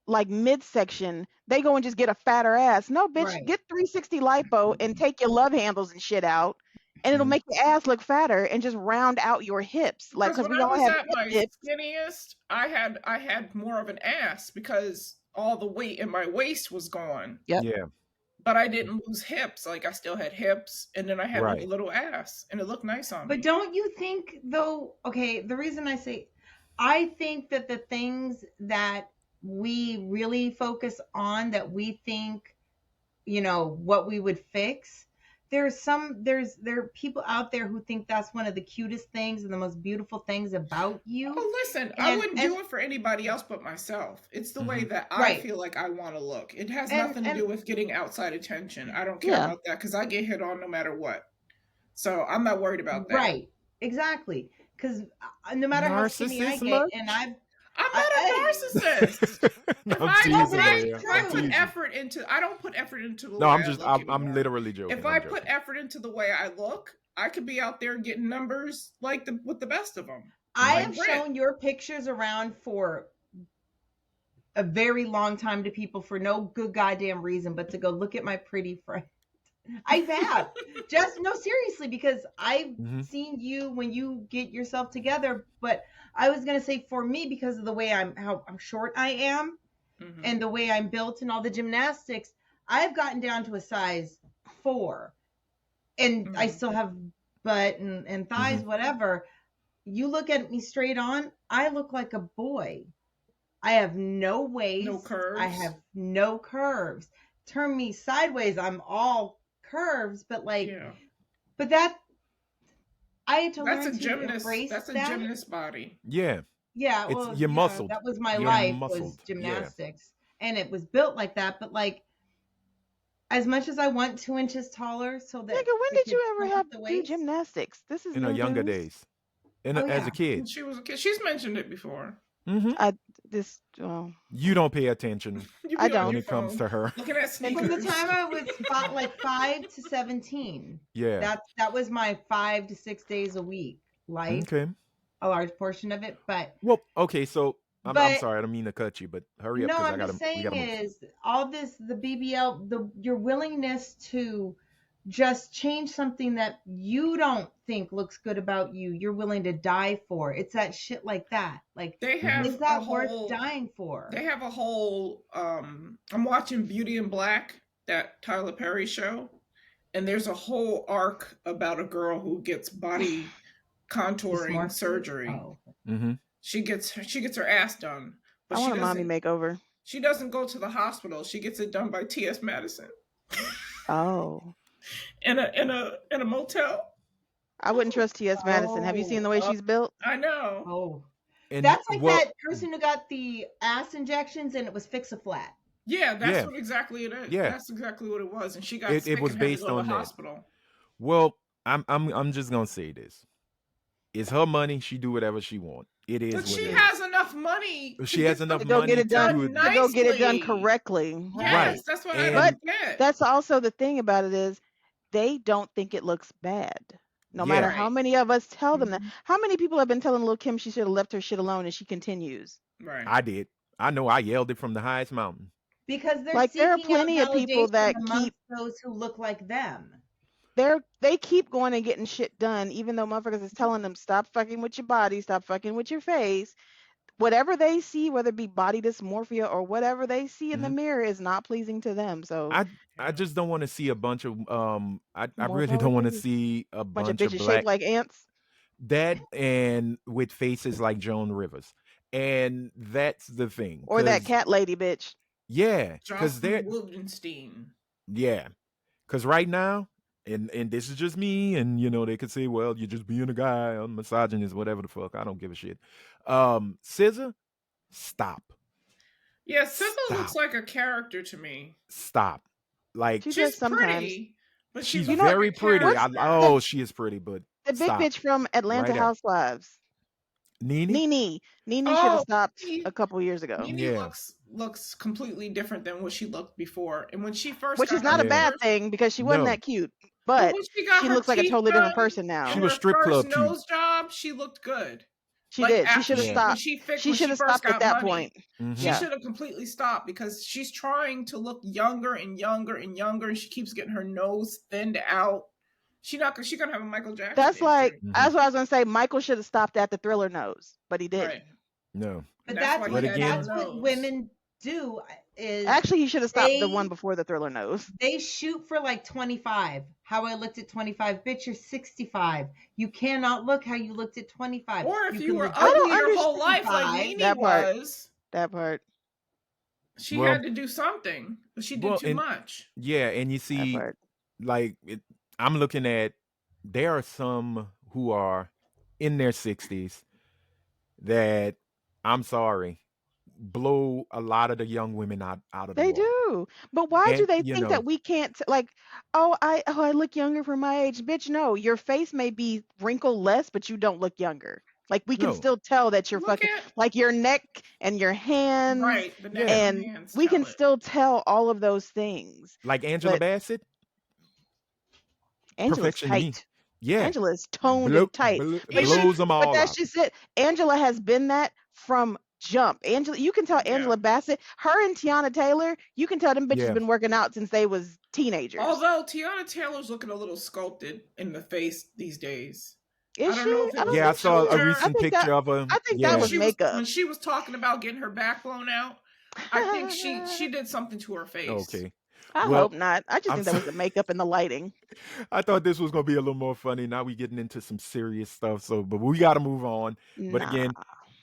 like midsection, they go and just get a fatter ass. No, bitch, Right. get 360 lipo and take your love handles and shit out, and it'll Mhm. make your ass look fatter and just round out your hips. Like, Because cause when we I all was have at my hips. skinniest, I had more of an ass because all the weight in my waist was gone. Yep. Yeah, But I didn't lose hips. Like I still had hips, and then I had like a right. little ass, and it looked nice on But me. don't you think though, okay, the reason I think that the things that we really focus on that we think, what we would fix, there are people out there who think that's one of the cutest things and the most beautiful things about you. Oh, listen, I And wouldn't do it for anybody else but myself. It's the way Mhm. that I right. feel like I want to look. It has And nothing to and do with getting outside attention. I don't care Yeah. about that because I get hit on no matter what. So I'm not worried about that. right. Exactly. Because no matter how skinny I Narcissist get, much? and I'm not a narcissist. No, If I'm I, teasing, if I, Maria. if I I'm put teasing. effort into, I don't put effort into the No, way I'm I just, look I'm anymore. literally joking. If I'm I joking. put effort into the way I look, I could be out there getting numbers like with the best of them. I Like have Brent. shown your pictures around for a very long time to people for no good goddamn reason but to go look at my pretty friend. I have. Just no, seriously, because I've Mhm. seen you when you get yourself together. But I was gonna say for me, because of the way how short I am Mhm. and the way I'm built and all the gymnastics, I've gotten down to a size 4. And I Mhm. still have butt and thighs, whatever. You look at me straight on, I look like a boy. I have no waist. No curves. I have no curves. Turn me sideways, I'm all curves, but Yeah. but that I had to That's learn a to gymnast. embrace That's a that. gymnast body. Yeah, Yeah, it's well, you're yeah, muscled. that was my You're life muscled. was Yeah. gymnastics, and it was built like that. But as much as I want 2 inches taller, so that Nigga, when it did could you ever come up have the do waist. gymnastics? This is In her new younger news. days, as yeah. a When kid. she was a kid. She's mentioned it before. Hmm. You don't pay attention You I be on don't. when your it comes phone to her. looking at From the sneakers. time I was 5 to 17, Yeah. that was my 5 to 6 days a week life, Okay. a large portion of it. But Well, okay. So I'm But- sorry. I don't mean to cut you, but hurry up no, because I'm just we saying gotta move. is all this, the BBL, your willingness to just change something that you don't think looks good about you, you're willing to die for. It's that shit like that. Like, They have is a that worth whole. dying for? They have a whole. I'm watching Beauty in Black, that Tyler Perry show, and there's a whole arc about a girl who gets body contouring Dysmorphia? surgery. Oh. Mm-hmm. She gets her ass done, but I she want a mommy doesn't. makeover. She doesn't go to the hospital. She gets it done by T.S. Madison Oh. in a motel. I wouldn't trust T.S. Madison. Have you seen the way she's built? I know. Oh, And that's like well, that person who got the ass injections and it was Fix-A-Flat. Yeah, that's yeah, what exactly it is. yeah. That's exactly what it was. And she got It sick was and had to based go to the on that. hospital. Well, I'm just gonna say this. It's her money. She do whatever she want. It is But what she it has is. enough money to She get has enough To go get money it to done, do done it. to go get it done nicely. correctly. Right. Yes, that's what I But And don't get. that's also the thing about it is they don't think it looks bad. No matter yeah, how Right. many of us tell them that. Hmm. How many people have been telling Lil Kim she should have left her shit alone and she continues? Right. I did. I know I yelled it from the highest mountain. Because they're Like there are seeking out plenty of people validation that amongst keep those who look like them. they keep going and getting shit done, even though motherfuckers is telling them stop fucking with your body, stop fucking with your face. Whatever they see, whether it be body dysmorphia or whatever they see in the Mhm. mirror, is not pleasing to them. So I Yeah. just don't want to see a bunch of I more really power don't to want to you. see a Bunch of bunch of bitches shaped black like ants. that and with faces like Joan Rivers. And that's the thing Or that cuz cat lady bitch. yeah, cuz they're Jocelyn Wildenstein. yeah, cuz right now and this is just me and they could say well you're just being a guy, I'm misogynist, whatever the fuck, I don't give a shit. Scissor, stop. Yeah, SZA looks Stop. like a character to me. Stop. Like She She's does sometimes. pretty, but she she's You looks know like a very pretty. what's character. the She is pretty, but the big stop bitch from Atlanta right there. Housewives? Nene? Nene should have Oh, stopped Nene, a couple years ago. Nene Yeah. looks completely different than what she looked before. And when she first Which is got her not a Yeah. bad first, thing because she wasn't No. that cute. but But when she got she her looks like a teeth totally different done person She and now. was her strip first club cute. nose job, she looked good. She Like did. She after should have Yeah. when stopped. she She when should she have first stopped at got that money, point. she Mhm. Yeah. should have completely stopped because she's trying to look younger and younger and younger, and she keeps getting her nose thinned out. She's gonna have a Michael Jackson That's like issue, that's Mhm. what I was gonna say. Michael should have stopped at the Thriller nose, but he didn't. right? No. And But that's why But he had no again, that's what nose. women do is Actually, he should have stopped the one they before the Thriller nose. they shoot for like 25. How I looked at 25, bitch, you're 65. You cannot look how you looked at 25. Or if You you can were look I good at ugly don't your understand whole life, like 65. Nene that part. was, That part. she well, had to do something, but she did too and much. yeah, and you That see, part. like, I'm looking at, there are some who are in their 60s that, I'm sorry, blow a lot of the young women out of the They water. do. But why do And, they think that we can't like, I look younger for my age. Bitch, no. Your face may be wrinkle less, but you don't look younger. Like we can no, still tell that you're Look fucking at like your neck and your hands right, the neck yeah, and the and hands we can tell it. still tell all of those things. like Angela But Bassett, Angela's perfection to me. tight. Yeah, Angela is toned and tight. But Even blows them but all that's out. just it. Angela has been that from jump. Angela, you can tell yeah. Angela Bassett, her and Tiana Taylor, you can tell them bitches Yeah, been working out since they was teenagers. Although Tiana Taylor's looking a little sculpted in the face these days. Is I don't she? know if it I was don't yeah. I the think so. saw a filter. I recent think that picture of her. I think that When Yeah, was she was makeup. when she was talking about getting her back blown out, I think she did something to her face. okay. I Well, hope not. I just I'm think that was the makeup and the lighting. I thought this was gonna be a little more funny. Now we getting into some serious stuff. So, but we got to move on. But Nah. again,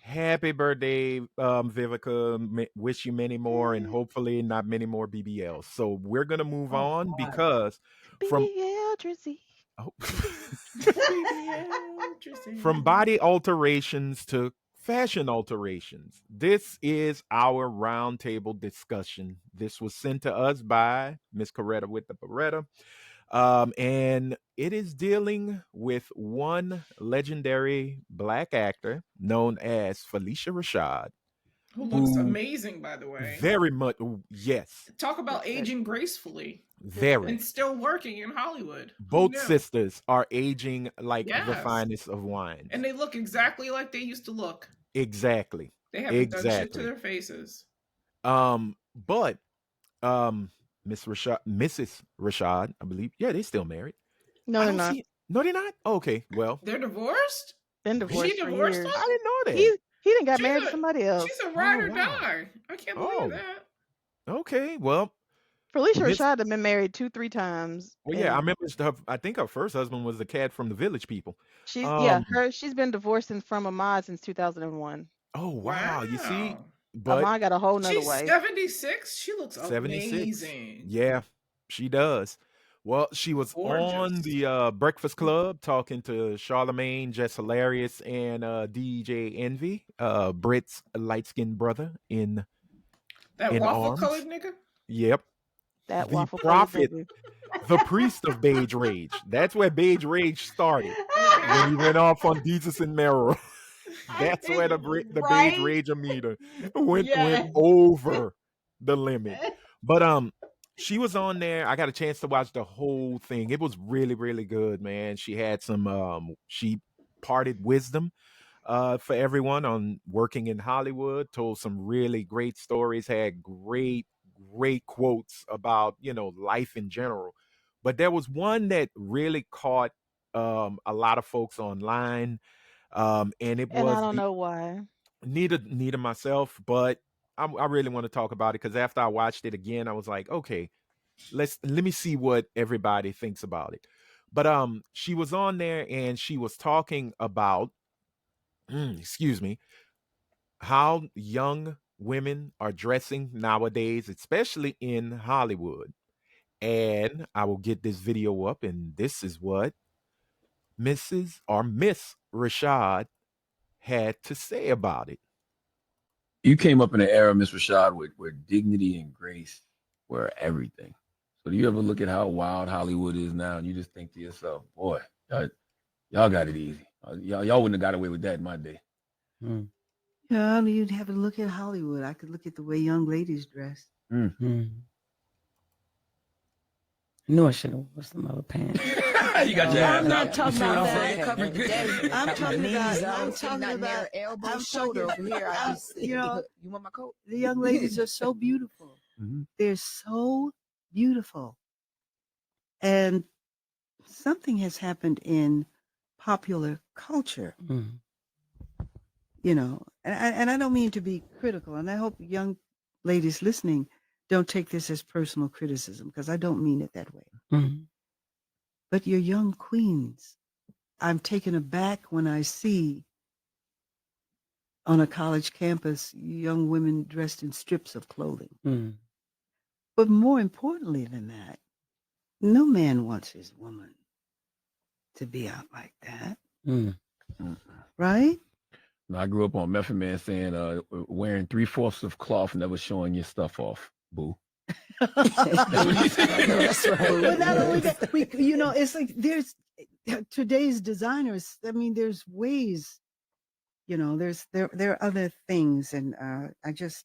happy birthday, Vivica. Wish you many more, and hopefully not many more BBLs. So we're gonna move Oh on God. because from BBL Drizzy. oh, BBL from body alterations to fashion alterations, this is our roundtable discussion. This was sent to us by Miss Coretta with the Beretta. And it is dealing with one legendary black actor known as Phylicia Rashad, who looks who amazing, by the way. very much, yes, Talk about Looks good. aging gracefully very. and still working in Hollywood. Who Both knew? sisters are aging like the Yes. finest of wines. And they look exactly like they used to look. Exactly. They haven't done shit to Exactly. their faces. But Mrs. Rashad, I believe, yeah, they still married. No, I they're don't not. see. No, they're not. Okay, well, They're divorced? Been divorced She for divorced years. him? I didn't know that. He didn't got She's married to a- somebody else. She's a ride Oh, or wow. die. I can't Oh. believe that. Okay, well, Felicia Miss- Rashad have been married 2-3 times. well, yeah, I and remember. I think her first husband was the cat from the Village People. she's been divorced from Ahmad since 2001. Oh wow, you see, Wow. but Ahmad got a whole nother She's wife. 76. She looks 76. amazing. Yeah, she does. Well, she was on Gorgeous. the Breakfast Club talking to Charlemagne, Jess Hilarious, and DJ Envy, Brit's light skinned brother That in waffle colored arms. nigga? Yep. That The waffle colored prophet, baby. the priest of Beige Rage. That's where Beige Rage started when Okay. he went off on Jesus and Mero. I That's where think, the Beige right? Rage meter went Yes. over the limit. But she was on there. I got a chance to watch the whole thing. It was really, really good, man. She had some she parted wisdom for everyone on working in Hollywood, told some really great stories, had great quotes about, life in general. But there was one that really caught a lot of folks online. And it And I was don't the know why. neither myself, but I really want to talk about it because after I watched it again, I was like, okay, let me see what everybody thinks about it. But she was on there and she was talking about excuse me, how young women are dressing nowadays, especially in Hollywood. And I will get this video up, and this is what Mrs. or Miss Rashad had to say about it. You came up in an era, Miss Rashad, where dignity and grace were everything. So do you ever look at how wild Hollywood is now and you just think to yourself, boy, y'all got it easy. Y'all wouldn't have got away with that in my day. Yeah, you'd have to look at Hollywood. I could look at the way young ladies dress. No, I should have worn some other pants. You got your I'm ass not out. talking You see what about I'm that. saying? Cover You the good? daddy. I'm talking about. I'm I'm talking not about. near elbow, I'm shoulder talking- over here. I I'm- just, you know, you want my coat? The young ladies are so beautiful. Mhm. They're so beautiful, and something has happened in popular culture. And I don't mean to be critical, and I hope young ladies listening don't take this as personal criticism because I don't mean it that way. But you're young queens. I'm taken aback when I see on a college campus young women dressed in strips of clothing. But more importantly than that, no man wants his woman to be out like that. Right? I grew up on Method Man saying, wearing 3/4 of cloth, never showing your stuff off, boo. That's right. But not only that, it's like there's today's designers. I mean, there's ways. There are other things, and I just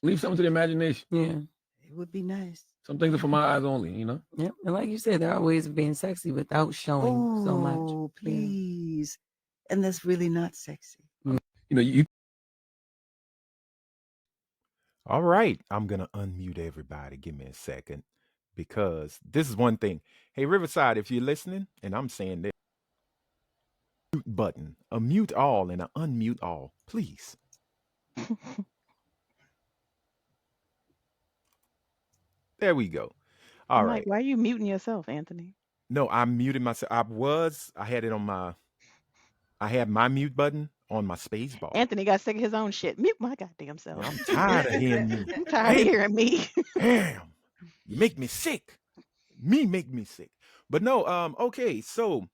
Leave something to the imagination. Yeah. it would be nice. Some things are for my eyes only, Yep. And like you said, there are ways of being sexy without showing so much. Oh, please, and that's really not sexy. You All right, I'm gonna unmute everybody. Give me a second because this is one thing. Hey, Riverside, if you're listening, and I'm saying this mute button, a mute all and a unmute all, please. There we go. All I'm right. like, why are you muting yourself, Anthony? No, I muted myself. I had it on I had my mute button on my space bar. Anthony got sick of his own shit. Mute my goddamn self. I'm tired of hearing you. I'm tired of hearing me. Damn. You make me sick. Me make me sick. But no, okay, so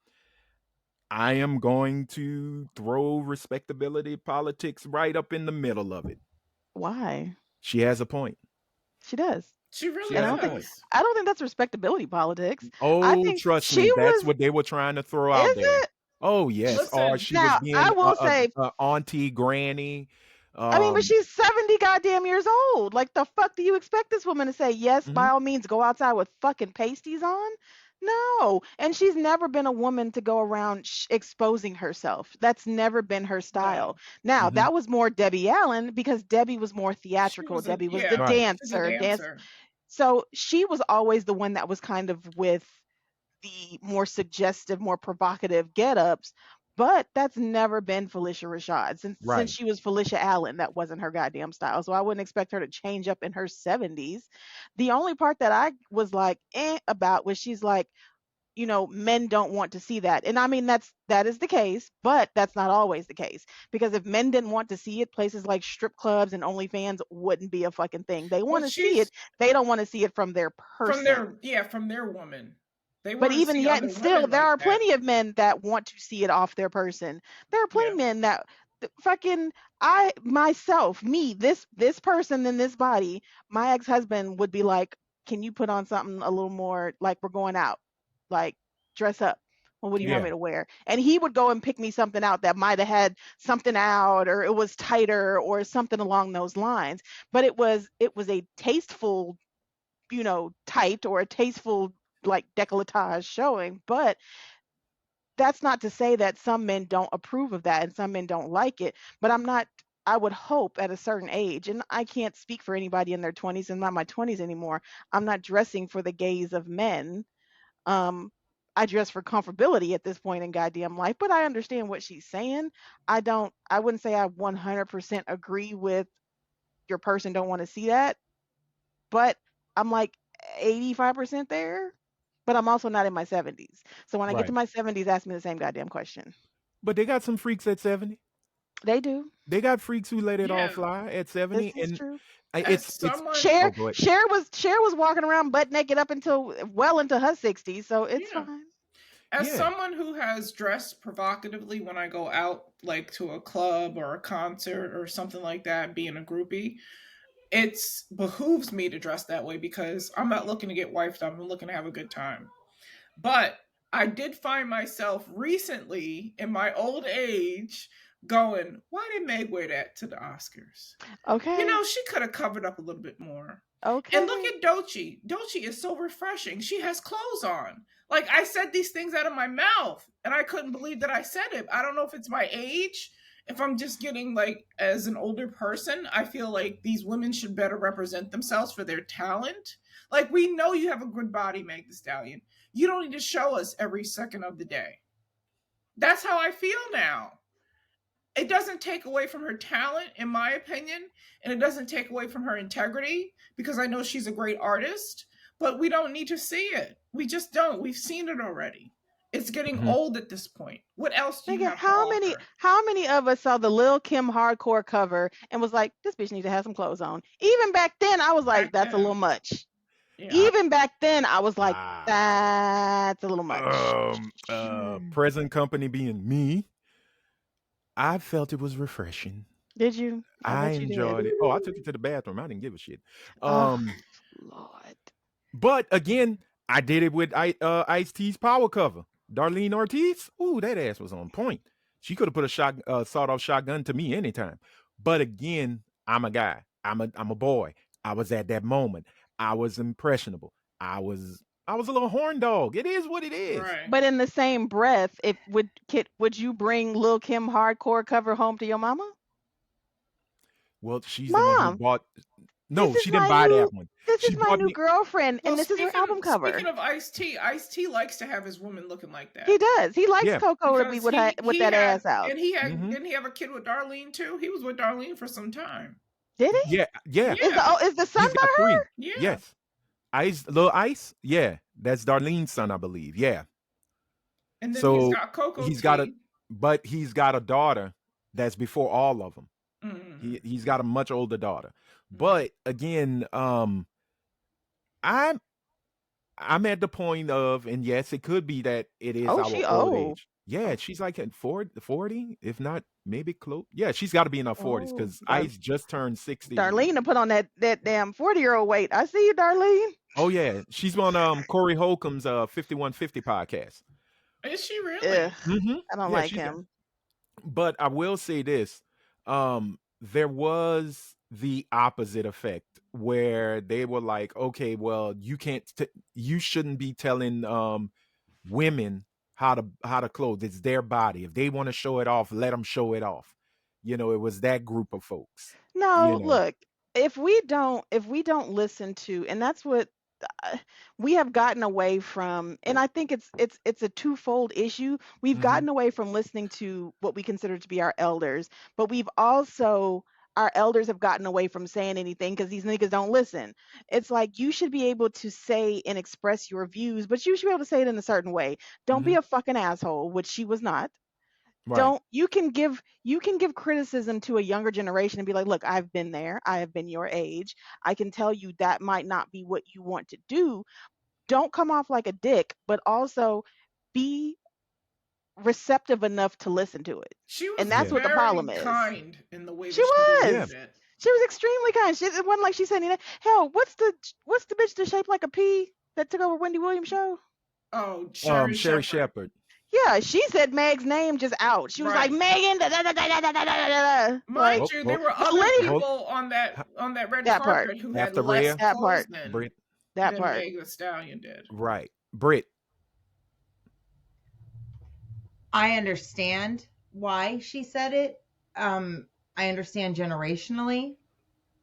I am going to throw respectability politics right up in the middle of it. Why? She has a point. She does. She really And does. I don't think that's respectability politics. I Oh, think trust she me, that's was. what they were trying to throw out Is there. it? Oh yes, or Listen, she was Now, being I will say, a auntie, granny. I mean, but she's 70 goddamn years old. Like, the fuck do you expect this woman to say? Yes, by all means, go outside with fucking pasties on? No. And she's never been a woman to go around exposing herself. That's never been her style. Now, that was more Debbie Allen because Debbie was more theatrical. Debbie was the Right. She's a dancer. dancer. So she was always the one that was kind of with the more suggestive, more provocative get-ups. But that's never been Phylicia Rashad. Since Right. she was Phylicia Allen, that wasn't her goddamn style. So I wouldn't expect her to change up in her 70s. The only part that I was like, about was she's like, men don't want to see that. And I mean, that is the case, but that's not always the case. Because if men didn't want to see it, places like strip clubs and OnlyFans wouldn't be a fucking thing. They want to see it. They don't want to see it from their person. From their woman. They But want to even see yet other and still, women there like are that. plenty of men that want to see it off their person. There are plenty Yeah. of men that fucking I myself, me, this person in this body, my ex-husband would be like, "Can you put on something a little more like we're going out? Like dress up. Well, what do you want Yeah. me to wear?" And he would go and pick me something out that might have had something out or it was tighter or something along those lines. But it was a tasteful, tight or a tasteful like décolletage showing, but that's not to say that some men don't approve of that and some men don't like it. But I would hope at a certain age, and I can't speak for anybody in their 20s and not my 20s anymore. I'm not dressing for the gaze of men. Um, I dress for comfortability at this point in goddamn life, but I understand what she's saying. I wouldn't say I 100% agree with your person don't want to see that, but I'm like 85% there. But I'm also not in my 70s. So when I get to Right. my 70s, ask me the same goddamn question. But they got some freaks at 70. They do. They got freaks who let it all Yeah. fly at This 70, is and true. As it's someone, Cher oh, go ahead. Cher was walking around butt naked up until well into her 60s, so it's yeah. fine. As Yeah. someone who has dressed provocatively when I go out, like to a club or a concert or something like that, being a groupie, it's behooves me to dress that way because I'm not looking to get wifed up. I'm looking to have a good time. But I did find myself recently in my old age going, why did Meg wear that to the Oscars? Okay. She could have covered up a little bit more. And look Okay. at Dochi. Dochi is so refreshing. She has clothes on. Like, I said these things out of my mouth and I couldn't believe that I said it. I don't know if it's my age. If I'm just getting like, as an older person, I feel like these women should better represent themselves for their talent. Like, we know you have a good body, Meg the Stallion. You don't need to show us every second of the day. That's how I feel now. It doesn't take away from her talent, in my opinion, and it doesn't take away from her integrity because I know she's a great artist, but we don't need to see it. We just don't. We've seen it already. It's getting Mhm. old at this point. What else do you Nigga, have to offer? how many of us saw the Lil Kim hardcore cover and was like, this bitch needs to have some clothes on? Even back then, I was like, Back that's a little then? much. Yeah. I Even back then, I was like, ah that's a little much. present company being me, I felt it was refreshing. Did you? I I bet you did. enjoyed it. Oh, I took it to the bathroom. I didn't give a shit. Oh, Um, Lord. but again, I did it with Ice T's power cover. Darlene Ortiz. Ooh, that ass was on point. She could have put a sawed-off shotgun to me anytime. But again, I'm a guy. I'm a boy. I was at that moment. I was impressionable. I was a little horn dog. It is what it is. Right. But in the same breath, if would you bring Lil Kim hardcore cover home to your mama? Well, she's the one who Mom, bought. this No, is she didn't my buy new that one. this is She my bought new me. girlfriend, Well, and this is her album speaking cover. of Ice T likes to have his women looking like He that does. He likes Yeah. Coco to be because with her with he that had ass out. and he had Hmm. didn't he have a kid with Darlene too? He was with Darlene for some time. Did he? Yeah. Yeah. Yeah, Is the son He's by got three. her? yeah. Yes. Little Ice. Yeah, that's Darlene's son, I believe. Yeah. And then he's So got Coco he's got a, T. but he's got a daughter that's before all of them. Mm-hmm. He's got a much older daughter. Mm-hmm. But again, I'm I'm at the point of, and yes, it could be that it is Oh, our she old old. age. Yeah, Oh, she's like at 40, if not maybe close. Yeah, she's got to be in her 40s oh, because Ice just turned 60. Darlene to put on that damn 40-year-old weight. I see you, Darlene. Oh yeah, she's on Corey Holcomb's 5150 podcast. Is she Ugh, really? Mm-hmm. I don't Yeah, like she's got. him. But I will say this: there was the opposite effect where they were like, okay, well, you shouldn't be telling women how to clothe. It's their body. If they want to show it off, let them show it off. It was that group of folks. You No, know. look, if we don't listen to, and that's what uh, we have gotten away from, and I think it's a twofold issue. We've Hmm. gotten away from listening to what we consider to be our elders, but we've also our elders have gotten away from saying anything because these niggas don't listen. It's like you should be able to say and express your views, but you should be able to say it in a certain way. Don't be Hmm. a fucking asshole, which she was not. Right. Don't you can give criticism to a younger generation and be like, look, I've been there, I have been your age, I can tell you that might not be what you want to do, don't come off like a dick, but also be receptive enough to listen to it. She was And that's what the very problem is. kind in the way She that she Yeah. was. delivered it. She was extremely kind. It wasn't like she said anything. Hell, what's the bitch that's shaped like a pea that took over Wendy Williams' show? Oh, Sherry Sherry Shepherd. Shepherd. Yeah, she said Meg's name just out. She was Right. like Megan. Da, da, da, da, da, da, da, da, da. Mind Like, you, there were but other Lydia, people on that red that part. carpet who had After less Rhea, That clothes part. Brit. That than part. Meg the Stallion did. Right. Brit. I understand why she said it. I understand generationally.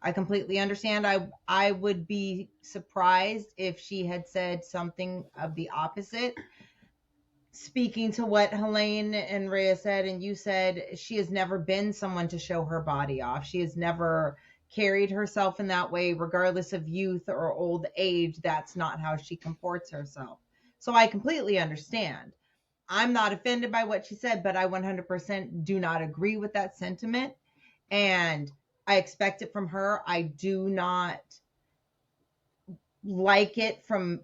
I completely understand. I would be surprised if she had said something of the opposite. Speaking to what Helene and Rhea said, and you said, she has never been someone to show her body off. She has never carried herself in that way, regardless of youth or old age. That's not how she comports herself. So I completely understand. I'm not offended by what she said, but I 100% do not agree with that sentiment. And I expect it from her. I do not like it from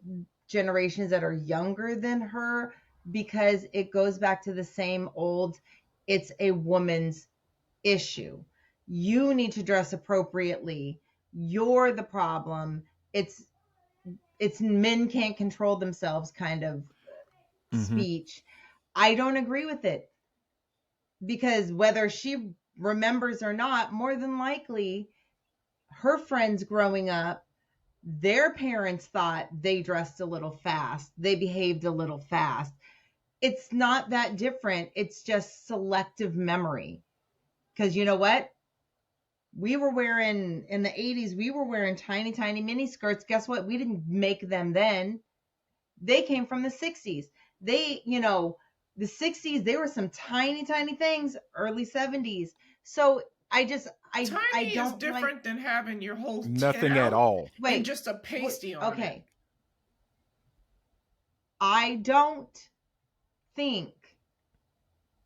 generations that are younger than her, because it goes back to the same old, it's a woman's issue. You need to dress appropriately. You're the problem. It's men can't control themselves kind of speech. I don't agree with it, because whether she remembers or not, more than likely her friends growing up, their parents thought they dressed a little fast, they behaved a little fast. It's not that different. It's just selective memory. Because you know what? We were wearing, in the 80s, we were wearing tiny, tiny mini skirts. Guess what? We didn't make them then. They came from the 60s. They, the 60s, they were some tiny, tiny things, early 70s. So I Tiny don't is different than having your whole Nothing chin at out all. and just a pasty on okay. it. I don't think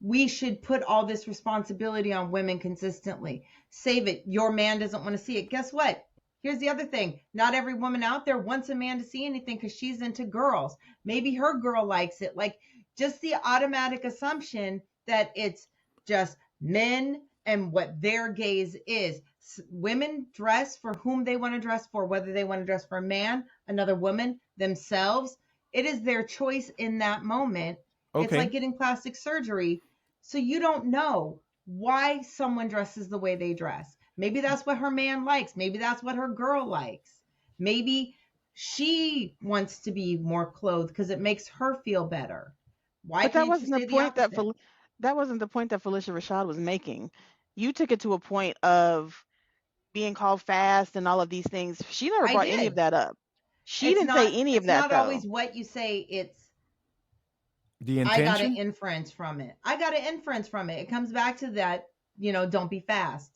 we should put all this responsibility on women consistently. Save it. Your man doesn't want to see it. Guess what? Here's the other thing. Not every woman out there wants a man to see anything because she's into girls. Maybe her girl likes it. Like, just the automatic assumption that it's just men and what their gaze is. Women dress for whom they want to dress for, whether they want to dress for a man, another woman, themselves. It is their choice in that moment. Okay. It's like getting plastic surgery. So you don't know why someone dresses the way they dress. Maybe that's what her man likes. Maybe that's what her girl likes. Maybe she wants to be more clothed because it makes her feel better. Why But that can't you wasn't say the the point opposite? that wasn't the point that Phylicia Rashad was making. You took it to a point of being called fast and all of these things. She never I brought any of did. that up. She It's didn't say any of it's that not though. always what you say. It's The I got an intention? inference from it. I got an inference from it. It comes back to that, don't be fast.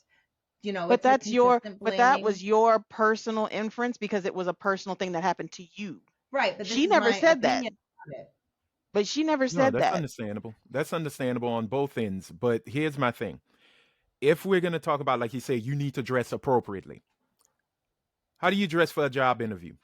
But It's a that's your consistent but that was blaming. your personal inference because it was a personal thing that happened to you. Right, but this She is never my said that. opinion on it. But she never No, said that's that. understandable. That's understandable on both ends. But here's my thing. If we're going to talk about, like you say, you need to dress appropriately. How do you dress for a job interview?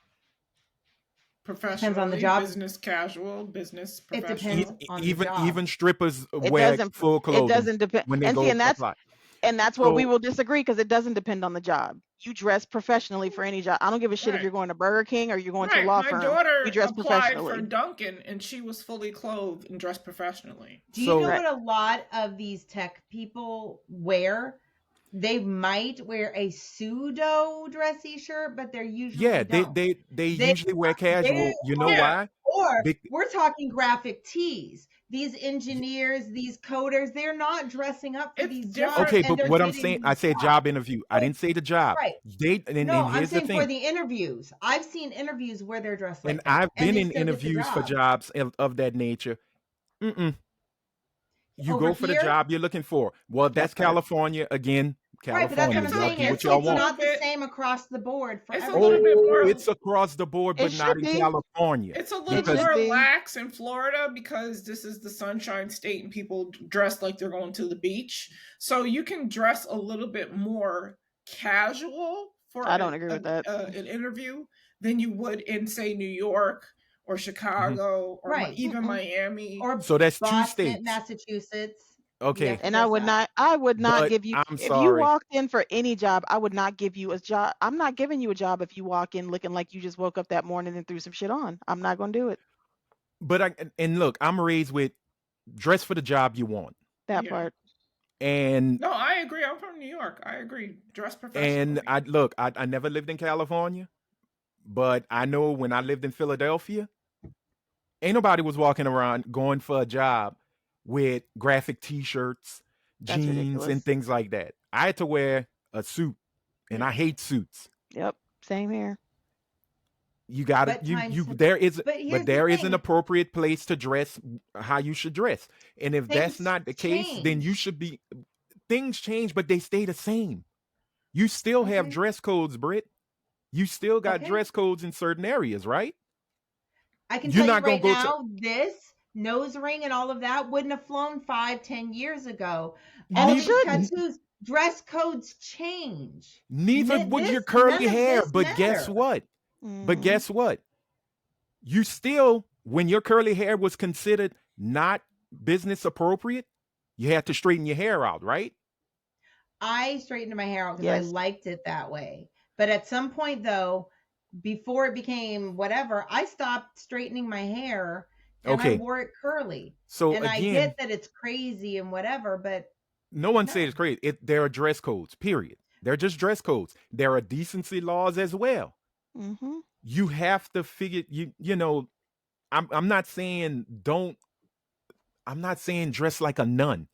Depends on the Professionally, job. business casual, business It professional. depends on the Even job. strippers It wear doesn't full it clothing doesn't depend. when they And see, go and apply. that's where we So will disagree because it doesn't depend on the job. You dress professionally for any job. I don't give a shit if Right. you're going to Burger King or you're going to a Right. law My firm. daughter You dress applied for professionally. Dunkin' and she was fully clothed and dressed professionally. Do you know Right. what a lot of these tech people wear? They might wear a pseudo dressy shirt, but they're usually yeah, don't. they They usually wear casual. You know Yeah. why? or Bec- we're talking graphic tees. These engineers, these coders, they're not dressing up for It's these different. jobs. Okay, and but they're what I'm getting saying, I these said jobs. job interview. I didn't say the job. Right. And No, I'm here's the saying for thing. the interviews. I've seen interviews where they're dressed And like that. I've and been they in still get the interviews for job. jobs of that nature. You Over go for the here, job you're looking for. Well, that's part. California again. right, but that's what California. I'm It's a- saying. Y'all do what it's a y'all It's want. not the bit- same across the board for It's a everyone. little bit more. It's across the board, It but not should in be. California. It's a It little should more be. lax in Florida because this is the Sunshine State and people dress like they're going to the beach. So you can dress a little bit more casual for I don't agree with that. an interview than you would in, say, New York or Chicago or Right. even Miami. Or So that's 2 Boston, states. Massachusetts. You Okay. have to And I dress would up. not I would not But give you I'm if you sorry. walked in for any job, I would not give you a job. I'm not giving you a job if you walk in looking like you just woke up that morning and threw some shit on. I'm not going to do it. But and look, I'm raised with dress for the job you want. That Yeah. part. And No, I agree. I'm from New York. I agree. Dress professionally. and I never lived in California, but I know when I lived in Philadelphia, ain't nobody was walking around going for a job with graphic t-shirts, That's jeans, ridiculous. and things like that. I had to wear a suit, and I hate suits. Yep. Same here. You got But to you times- you there is but here's but the there is an thing. appropriate place to dress how you should dress. And if that's Things not the case, then you change. should be things change, but they stay the same. You still have Okay. dress codes, Britt. You still got Okay. dress codes in certain areas, right? I can You're tell you not gonna right go to- now, this nose ring and all of that wouldn't have flown 5-10 years ago. And All it these shouldn't. tattoos, dress codes change. Neither N- would your this- curly none of hair, this but guess matter. what? But Mhm. guess what? You still, when your curly hair was considered not business appropriate, you had to straighten your hair out, right? I straightened my hair out because I Yes. liked it that way. But at some point, though, before it became whatever, I stopped straightening my hair and I Okay. wore it curly. So And I again, get that it's crazy and whatever, but no one No. says it's crazy. There are dress codes, period. They're just dress codes. There are decency laws as well. Mhm. You have to figure you know, I'm not saying dress like a nun.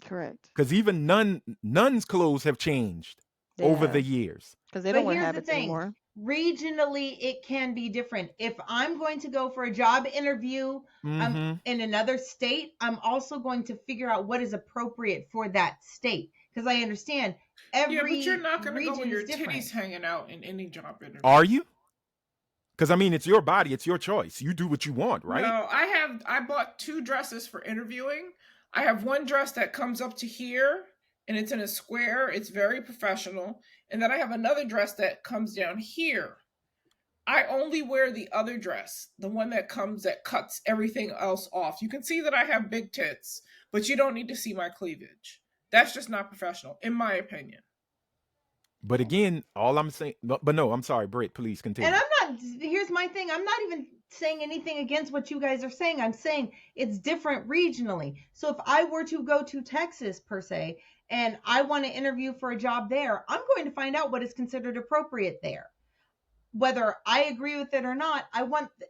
Correct. Because even nuns' clothes have changed over the years. Because they But don't wear here's the habits thing. anymore. Regionally, it can be different. If I'm going to go for a job interview Mm-hmm. in another state, I'm also going to figure out what is appropriate for that state. Because I understand every Yeah, but you're not going to go region with your is different. titties hanging out in any job interview. Are you? Because I mean, it's your body, it's your choice. You do what you want, right? No, I bought 2 dresses for interviewing. I have one dress that comes up to here and it's in a square. It's very professional. And then I have another dress that comes down here. I only wear the other dress, the one that cuts everything else off. You can see that I have big tits, but you don't need to see my cleavage. That's just not professional, in my opinion. But again, all I'm saying, but no, I'm sorry, Britt, please continue. And I'm not, here's my thing. I'm not even saying anything against what you guys are saying. I'm saying it's different regionally. So if I were to go to Texas, per se, and I want to interview for a job there, I'm going to find out what is considered appropriate there. Whether I agree with it or not,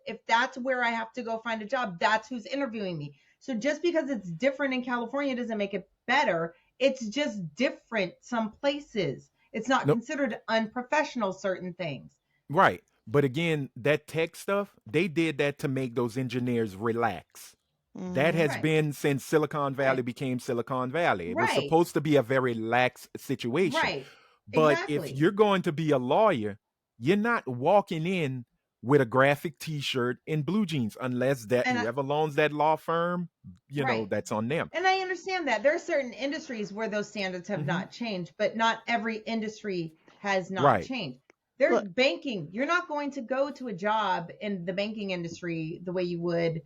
if that's where I have to go find a job, that's who's interviewing me. So just because it's different in California doesn't make it better. It's just different some places. It's not Nope. considered unprofessional, certain things. Right. But again, that tech stuff, they did that to make those engineers relax. That has Right. been since Silicon Valley Right. became Silicon Valley. It was Right. supposed to be a very lax situation. Right. But Exactly. if you're going to be a lawyer, you're not walking in with a graphic t-shirt and blue jeans unless that And whoever owns that law firm, you know, Right. that's on them. And I understand that there are certain industries where those standards have Mhm. not changed, but not every industry has not Right. changed. There's Look- banking. You're not going to go to a job in the banking industry the way you would,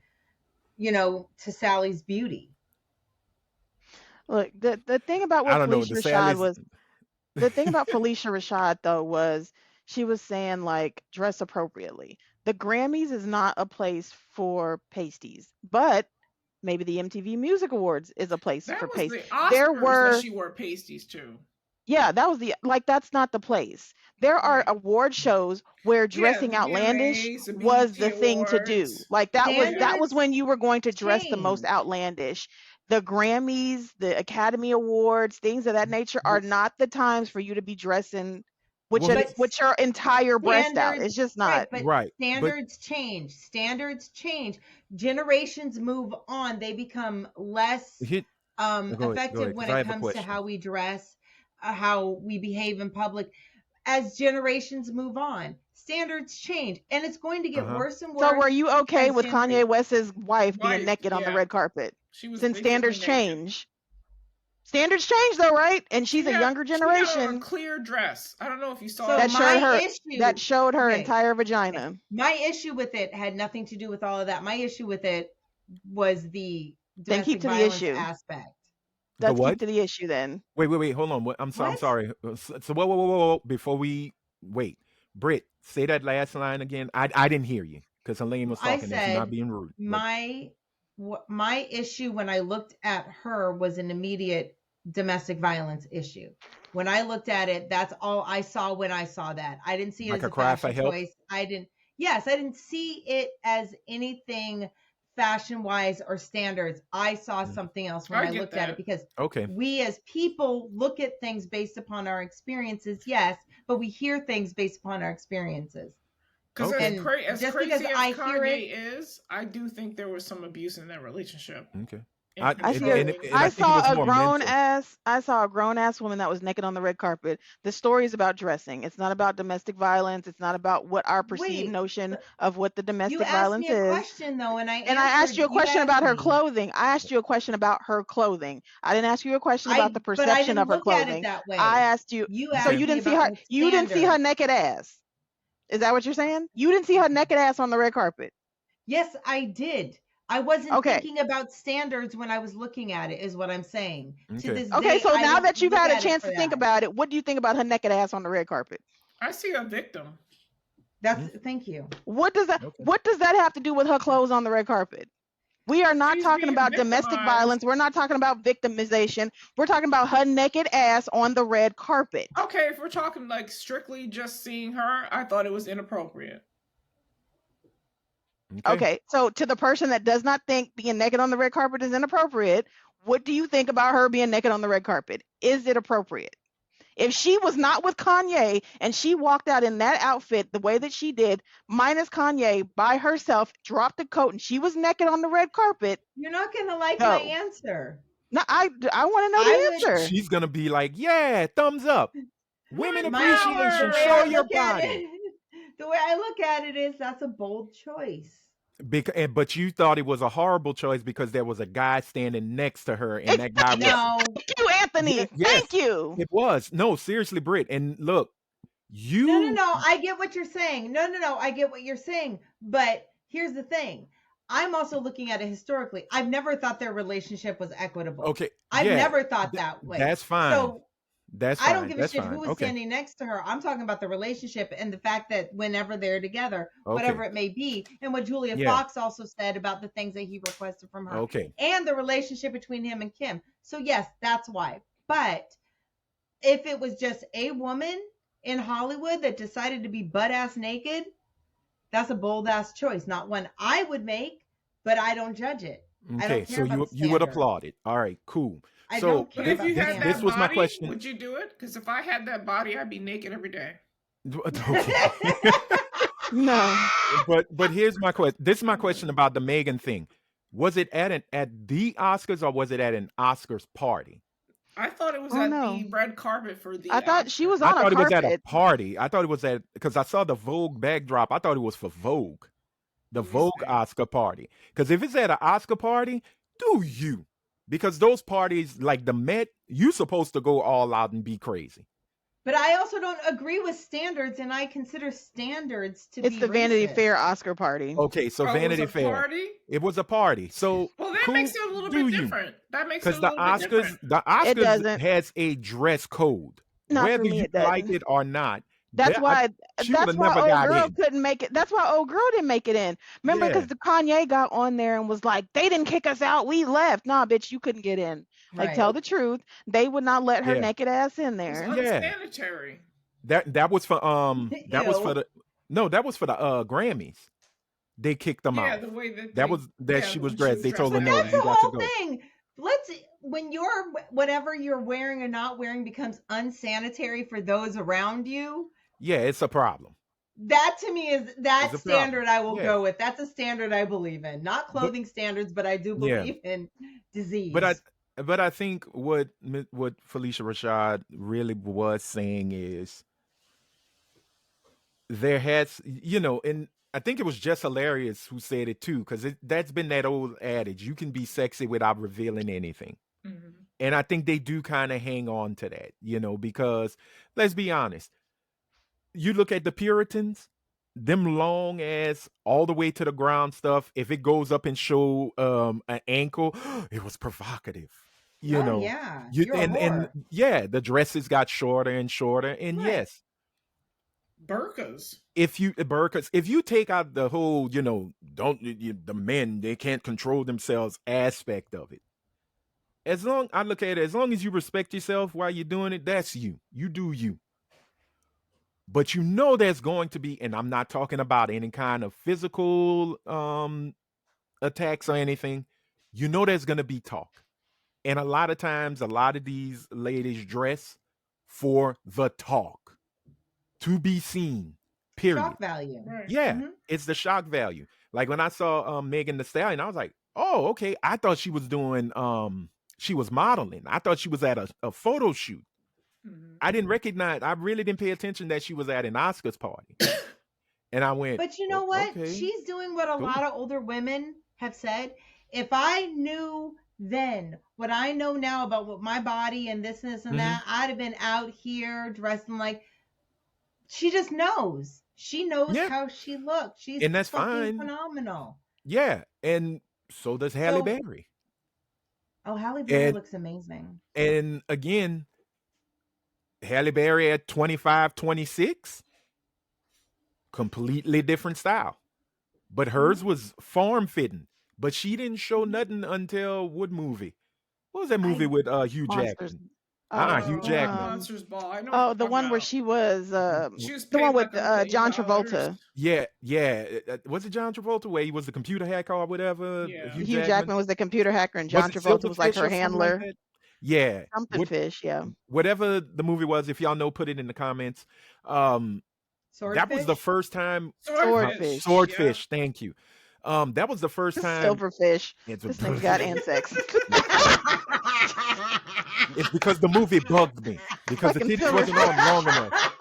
to Sally's Beauty. Look, the thing about I what don't know. Phylicia The Rashad Sally's was the thing about Phylicia Rashad though was she was saying like dress appropriately. The Grammys is not a place for pasties, but maybe the MTV Music Awards is a place That for was pasties. the Oscars There were that she wore pasties too. Yeah, that was that's not the place. There are Right. award shows where dressing the outlandish VMAs, the was BET the thing to do. Awards. Like that was Standards when you were going to dress the most change. outlandish. The Grammys, the Academy Awards, things of that nature are not the times for you to be dressing with Well, your, But with your entire breast out. standards, It's just right, not. but right. But standards change. Standards change. Generations move on. They become less hit go ahead, effective when 'cause I it have a comes to question. how we dress, how we behave in public. As generations move on, standards change, and it's going to get Uh-huh. worse and worse. So were you okay as with Kanye generation- West's wife being Wife, naked on the yeah. red carpet? She was Since basically standards naked. change. Standards change though, right? And she's a younger She had a generation clear dress. I don't know if you saw So that it. showed her okay, entire vagina. my issue with it had nothing to do with all of that. My issue with it was the Then keep domestic to the violence issue. aspect. The Let's keep what? to the issue then. Wait. Hold on. I'm What? sorry. So whoa. Before we wait, Britt, say that last line again. I didn't hear you because Helene was I talking and she's not said being rude. But my issue when I looked at her was an immediate domestic violence issue. When I looked at it, that's all I saw when I saw that. I didn't see it like as a a cry for fashion help. choice. I didn't see it as anything fashion wise or standards. I saw something else when I get looked at that. it because Okay. we as people look at things based upon our experiences, yes, but we hear things based upon our experiences. Because Okay. as just crazy because as I hear Kanye it, is, I do think there was some abuse in that relationship. Okay. And I I see. and controlling. I I think it was saw a more grown mental. ass. I saw a grown ass woman that was naked on the red carpet. The story is about dressing. It's not about domestic violence. It's not about what our perceived wait, notion of what the you domestic asked violence me a is. question though, and I And I asked answered. you a You question asked about her me. clothing. I asked you a question about her clothing. I didn't ask you a question about the But I perception didn't of her look at it clothing. that way. I asked you. You So asked you me didn't see about her. the You didn't see her standard. naked ass. Is that what you're saying? You didn't see her naked ass on the red carpet. Yes, I did. I wasn't Okay. thinking about standards when I was looking at it, is what I'm saying. To Okay. this Okay. day, So I now don't that you've look had a at it chance for to think that. about it, what do you think about her naked ass on the red carpet? I see a victim. That's thank you. What does that? Okay. What does that have to do with her clothes on the red carpet? We are not She's talking being about domestic victimized. violence. We're not talking about victimization. We're talking about her naked ass on the red carpet. Okay, if we're talking like strictly just seeing her, I thought it was inappropriate. Okay. So to the person that does not think being naked on the red carpet is inappropriate, what do you think about her being naked on the red carpet? Is it appropriate? If she was not with Kanye and she walked out in that outfit the way that she did, minus Kanye by herself, dropped the coat, and she was naked on the red carpet. You're not gonna like No. my answer. No, I want to know the answer. She's gonna be like, yeah, thumbs up. Women Women appreciation. power! Show your body. The way I look at it is that's a bold choice. But you thought it was a horrible choice because there was a guy standing next to her, and that guy was. No. Thank you, Anthony. Yeah, yes, Thank you. It was. No, seriously, Britt. And look, you. No. I get what you're saying. No. I get what you're saying. But here's the thing. I'm also looking at it historically. I've never thought their relationship was equitable. Okay. I've yeah, never thought that way. That's fine. So That's fine. I don't give a That's shit fine. who was Okay. standing next to her. I'm talking about the relationship and the fact that whenever they're together, whatever it may be, and what Julia Yeah. Fox also said about the things that he requested from her, Okay. and the relationship between him and Kim. So yes, that's why. But if it was just a woman in Hollywood that decided to be butt-ass naked, that's a bold-ass choice. Not one I would make, but I don't judge it. I Okay. don't care So about the you would standard. applaud it. All right. Cool. I So don't care But if about you the had standard. that was my body, question. would you do it? Because if I had that body, I'd be naked every day. Okay. No. but here's my question. This is my question about the Megan thing. Was it at the Oscars or was it at an Oscars party? I thought it was Oh, at no. the red carpet for the. I thought she Oscars. was I on a thought it was at a carpet. party. I thought it was at because I saw the Vogue backdrop. I thought it was for Vogue, the Let me Vogue see. Oscar party. Because if it's at an Oscar party, do you? Because those parties like the Met, you supposed to go all out and be crazy. But I also don't agree with standards, and I consider standards to It's be the Vanity racist. Fair Oscar party. Okay, so Oh, it was Vanity a Fair. party? It was a party. So Well, that cool, makes it a little do bit you? different. That makes it Because a the little bit different. Oscars doesn't. has a dress code. Not for Whether me, you it like doesn't. it or not, That's why. she would That's have why never old got girl in. couldn't make it. That's why old girl didn't make it in. Remember, Yeah. because the Kanye got on there and was like, "They didn't kick us out. We left." Nah, bitch, you couldn't get in. Like, Right. tell the truth. They would not let her Yeah. naked ass in It was there. Yeah. unsanitary. That was for that was for Ew. the that was for the Grammys. They kicked them Yeah, out. the way that That they, was that yeah, she was when dressed. They told her But no, that that's you the got to whole go. thing. When whatever you're wearing or not wearing becomes unsanitary for those around you, Yeah, it's a problem. that to me is that It's a standard problem. I will Yeah. go with. That's a standard I believe in. Not clothing standards, but I do Yeah. believe in disease. But I think what Phylicia Rashad really was saying is there has and I think it was just hilarious who said it too because that's been that old adage: you can be sexy without revealing anything. Mhm. And I think they do kind of hang on to that, because let's be honest, you look at the Puritans, them long as all the way to the ground stuff, if it goes up and show an ankle, it was provocative. You Oh know. yeah, You you're a and whore. yeah, the dresses got shorter and shorter. And Right. yes, Burkas. if you burkas, if you take out the whole, the men, they can't control themselves aspect of it. I look at it, as long as you respect yourself while you're doing it, that's you. You do you. But there's going to be, and I'm not talking about any kind of physical attacks or anything. There's going to be talk. And a lot of times, a lot of these ladies dress for the talk, to be seen, period. Shock value. Right. Yeah, Mhm. it's the shock value. Like when I saw Megan Thee Stallion, I was like, oh, okay. I thought she was doing, she was modeling. I thought she was at a photo shoot. Mhm. I didn't recognize, I really didn't pay attention that she was at an Oscars party. And I went, But you know "Oh, what? okay." She's doing what a Cool. lot of older women have said. If I knew then what I know now about what my body and this and that, I'd have been out here dressing like. She just knows. She knows Yeah. how she looks. She's And that's fucking fine. phenomenal. Yeah. And so does Halle So- Berry. Oh, Halle Berry And- looks amazing. And again, Halle Berry at 25, 26, completely different style. But hers was form fitting. But she didn't show nothing until what movie? What was that movie with Hugh Monsters. Jackman? Oh, Hugh Jackman. Monsters Ball. I know. Oh, what the you're one talking where about. she was She was the one paid with like $1 million. John Travolta. Yeah. Was it John Travolta where he was the computer hacker or whatever? Yeah. Hugh Jackman was the computer hacker, and John Was it Travolta was like Silverfish her or something handler. that? Yeah. Something fish, yeah. Whatever the movie was, if y'all know, put it in the comments. That was the first time. Swordfish. Swordfish. Thank you. That was the first time. Silverfish. It's This thing's got insects. It's because the movie bugged me because the Fucking titties wasn't on long enough.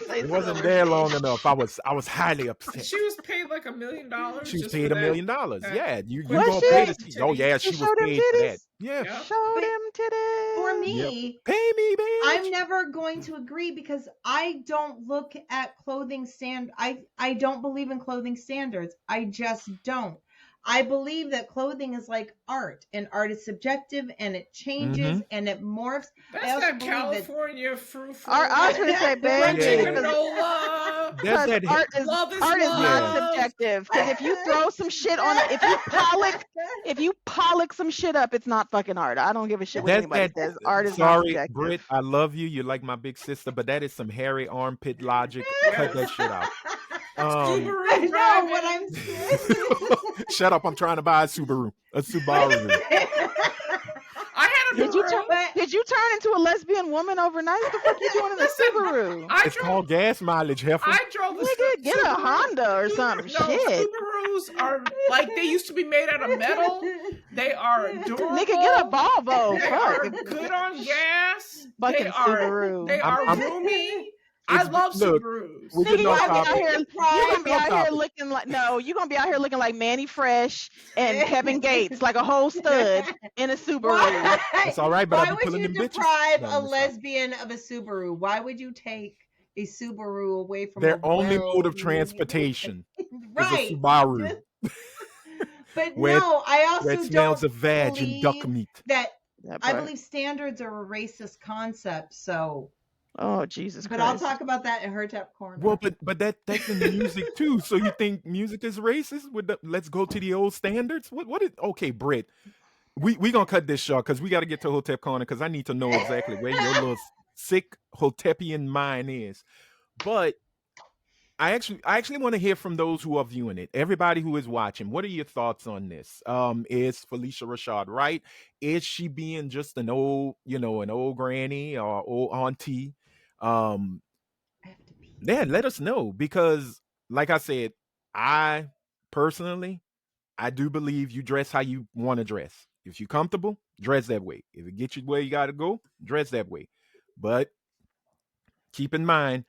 Say It wasn't there long enough. I was highly upset. She was paid like $1 million. She was just paid for $1 that. million. that Yeah, you Was gonna she? pay the Oh yeah, She she was showed them paid for that. titties? Yeah. Yeah. Show But them titties. For me, Pay me, bitch. I'm never going to agree because I don't look at clothing I don't believe in clothing standards. I just don't. I believe that clothing is like art, and art is subjective, and it changes and it morphs. I That's also that believe that- California frou frou. I was going to say, babe, Yeah. because Granola. That's that art is Love is art is not love. subjective. Because if you throw some shit on it, if you pollock some shit up, it's not fucking art. I don't give a shit what That's anybody that. says. Art is not Sorry, subjective. Britt. I love you. You're like my big sister, but that is some hairy armpit logic. Cut that shit out. Subaru I know driving. what I'm saying. Shut up! I'm trying to buy a Subaru. I had a Did you Subaru. Did you turn into a lesbian woman overnight? What the fuck you doing in a Subaru? It's called gas mileage, heifer. I drove a Nigga, get a Subaru. Honda or something. No, Shit. Subarus are like they used to be made out of metal. They are durable. Nigga, get a Volvo. They are Fuck. good on gas. Fucking They are. Subaru. They are I'm- roomy. I It's- love look, Subarus. we're Nigga, getting you off gonna be out topic. here. You gonna be Off out here topic. looking like you gonna be out here looking like Manny Fresh and Kevin Gates, like a whole stud in a Subaru. It's all right, but Why I be would pulling you them bitches. deprive No, a I'm just lesbian of a Subaru? Why would you take a Subaru away from Their a only mode of well-being- transportation right? is a Subaru. But Where- no, I also Where it smells don't of vag and believe duck meat. that That I part. believe standards are a racist concept. So, Oh Jesus but Christ. I'll talk about that in Her-Tep Corner. Well, but that's in music too. So you think music is racist? Let's go to the old standards. What is okay, Britt? We gonna cut this short because we got to get to Her-Tep Corner because I need to know exactly where your little sick Hotepian mind is. But I actually want to hear from those who are viewing it. Everybody who is watching, what are your thoughts on this? Is Phylicia Rashad right? Is she being just an old granny or old auntie? Yeah, let us know because, like I said, I personally, I do believe you dress how you want to dress. If you're comfortable, dress that way. If it gets you where you got to go, dress that way. But keep in mind,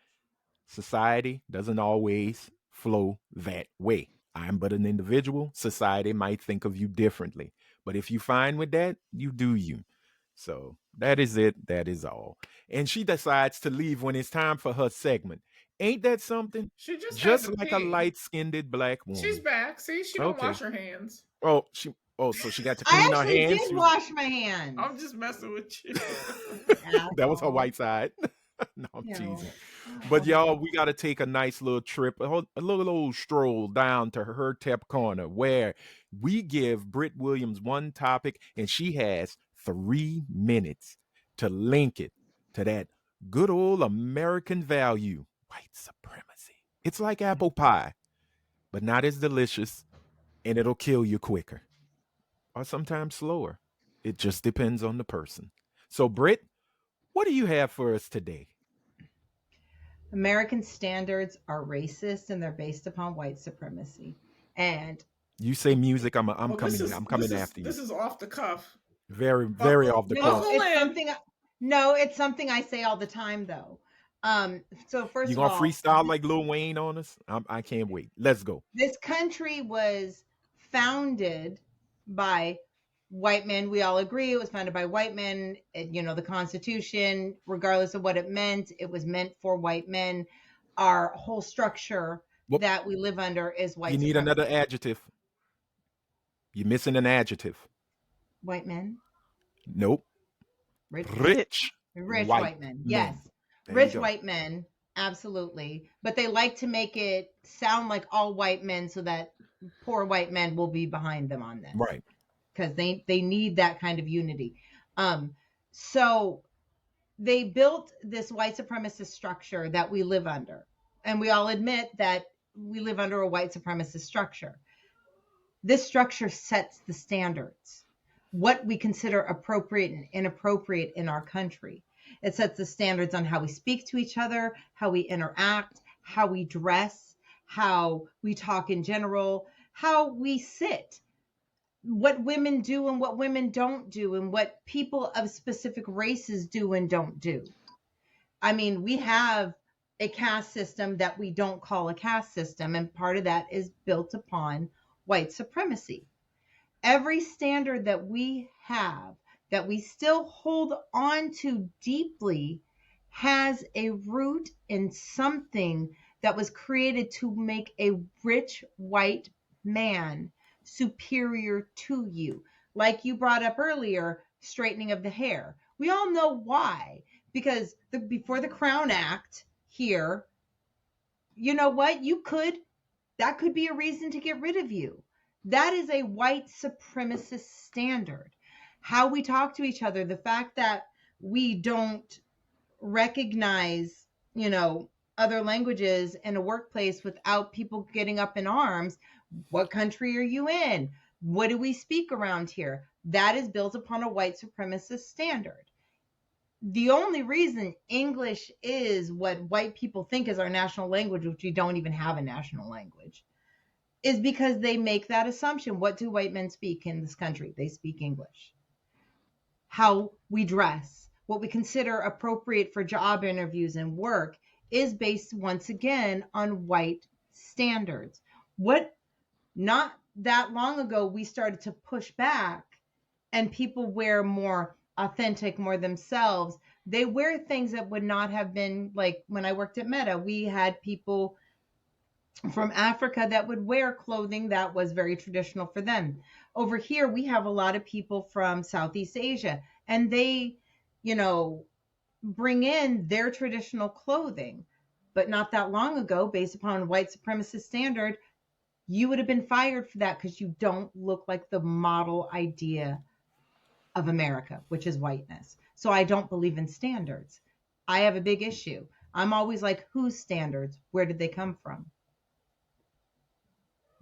society doesn't always flow that way. I'm but an individual. Society might think of you differently. But if you fine with that, you do you. So that is it. That is all. And she decides to leave when it's time for her segment. Ain't that something? She just had Just to like a pee. light-skinned black She's woman. back. See, she don't Okay. wash her hands. Oh, she. Oh, so she got to I clean her actually hands. did She was, wash my hands. I'm just messing with you. that was her Asshole. white side. No, I'm You teasing. know. But y'all, we got to take a nice little trip, a little old stroll down to Her-Tep Corner, where we give Britt Williams one topic, and she has 3 minutes to link it to that good old American value, white supremacy. It's like apple pie, but not as delicious, and it'll kill you quicker, or sometimes slower. It just depends on the person. So, Britt, what do you have for us today? American standards are racist and they're based upon white supremacy. And You say music, I'm Well, coming. I'm coming after you. this is off the cuff. Very, very Buckle, off the no, cuff. buckle it's in. something. No, it's something I say all the time, though. So first You of gonna all, freestyle like Lil Wayne on us? I can't wait. Let's go. this country was founded by white men. We all agree it was founded by white men. You know, the Constitution, regardless of what it was meant for white men. Our whole structure Whoop. that we live under is white You need supremacy. another adjective. You're missing an adjective. White men? Nope. Rich, Rich. white men. Yes. There Rich you go. white men, absolutely. But they like to make it sound like all white men so that poor white men will be behind them on this. Right. Because they need that kind of unity. So they built this white supremacist structure that we live under. And we all admit that we live under a white supremacist structure. This structure sets the standards, what we consider appropriate and inappropriate in our country. It sets the standards on how we speak to each other, how we interact, how we dress, how we talk in general, how we sit, what women do and what women don't do, and what people of specific races do and don't do. I mean, we have a caste system that we don't call a caste system, and part of that is built upon white supremacy. Every standard that we have, that we still hold on to deeply, has a root in something that was created to make a rich white man superior to you. Like you brought up earlier, straightening of the hair. We all know why. Because before the Crown Act here, you know what? That could be a reason to get rid of you. That is a white supremacist standard. How we talk to each other, the fact that we don't recognize, other languages in a workplace without people getting up in arms. What country are you in? What do we speak around here? That is built upon a white supremacist standard. The only reason English is what white people think is our national language, which we don't even have a national language, is because they make that assumption. What do white men speak in this country? They speak English. How we dress, what we consider appropriate for job interviews and work, is based once again on white standards. What not that long ago we started to push back and people wear more authentic, more themselves. They wear things that would not have been, like when I worked at Meta, we had people from Africa that would wear clothing that was very traditional for them. Over here, we have a lot of people from Southeast Asia, and they, bring in their traditional clothing. But not that long ago, based upon white supremacist standard, you would have been fired for that because you don't look like the model idea of America, which is whiteness. So I don't believe in standards. I have a big issue. I'm always like, whose standards? Where did they come from?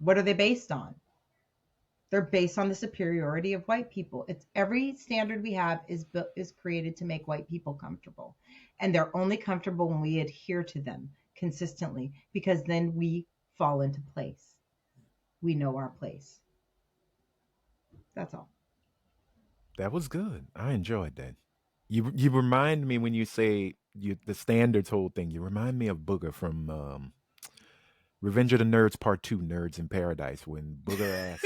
What are they based on? They're based on the superiority of white people. It's every standard we have is created to make white people comfortable. And they're only comfortable when we adhere to them consistently, because then we fall into place. We know our place. That's all. That was good. I enjoyed that. You remind me when you say the standards whole thing. You remind me of Booger from Revenge of the Nerds Part 2, Nerds in Paradise, when Booger asks,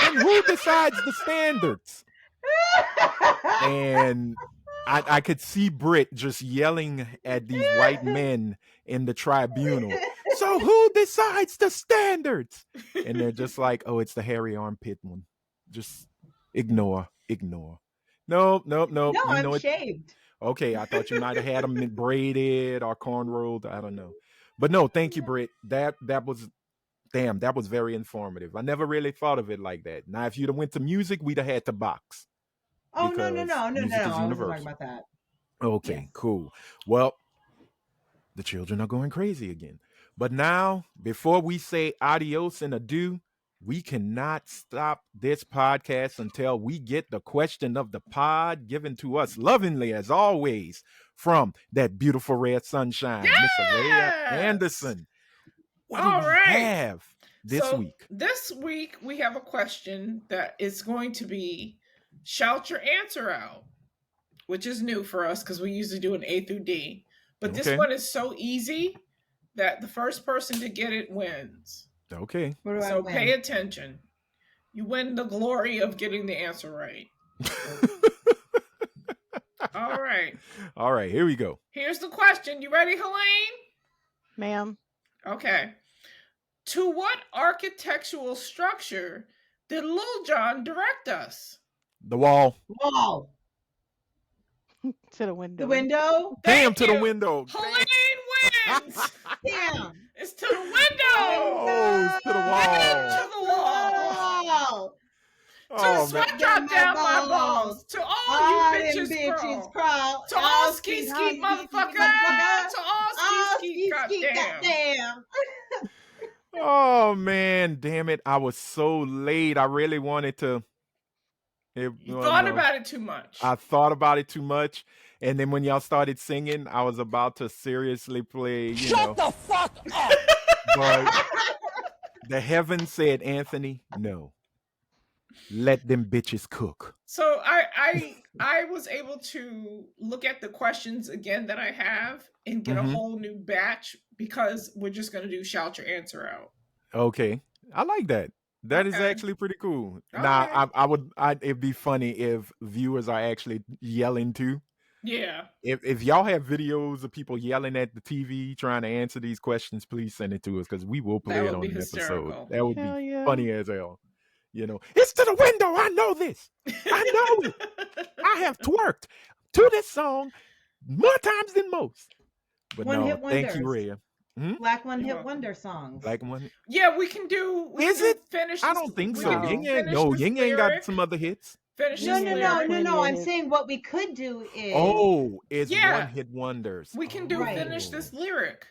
and who decides the standards? and I could see Britt just yelling at these white men in the tribunal. So who decides the standards? And they're just like, oh, it's the hairy armpit one. Just ignore. Nope. No, You I'm know it. shaved. Okay, I thought you might have had them braided or cornrowed. I don't know. But no, thank you, Britt. That was that was very informative. I never really thought of it like that. Now, if you'd have went to music, we'd have had to box. Oh, no. Because I music is wasn't talking universal. about that. Okay, Yes. cool. Well, the children are going crazy again. But now, before we say adios and adieu, we cannot stop this podcast until we get the question of the pod given to us lovingly, as always, from that beautiful red sunshine, Miss Araya Yes! Anderson. What All do we right. have this So week? this week we have a question that is going to be shout your answer out, which is new for us because we usually do an A through D. But this Okay. one is so easy that the first person to get it wins. Okay. What do I So win? pay attention. You win the glory of getting the answer right. All right. All right, here we go. Here's the question. You ready, Helene? Ma'am. Okay. To what architectural structure did Lil Jon direct us? The wall. Wall. To the window. The window. Damn, Thank to the you. window. Helene wins. Damn. It's to the window. Oh, it's to the wall. To the wall. Wall. To the Oh, sweat man. drop down my balls. To all you them bitches, crawl. crawl. To all ski ski motherfucker. To all ski ski goddamn. goddamn. Oh man, damn it. I was so late. I really wanted to. You thought about it too much. I thought about it too much. And then when y'all started singing, I was about to seriously play, Shut the fuck up! But the heavens said, Anthony, no. Let them bitches cook. So I was able to look at the questions again that I have and get a whole new batch because we're just gonna do shout your answer out. Okay. I like that. That is Okay. actually pretty cool. All Now, right. it'd be funny if viewers are actually yelling too. Yeah. If y'all have videos of people yelling at the TV trying to answer these questions, please send it to us because we will play That it would on be an hysterical. episode. That would Hell be yeah. funny as hell. It's to the window. I know this. I know it. I have twerked to this song more times than most. But One no, hit thank you, wonders. Rhea. Black one You're hit welcome. wonder songs. Like one. Yeah, we can do. We Is can it? Finish. I this- don't think we so. can No. finish No, this Ying ain't got lyric, some other hits. Finish No, this no, lyric. no, no, no. I'm Plenty of saying what we could do is Oh, it's Yeah. one hit wonders. We can do Right. finish this lyric.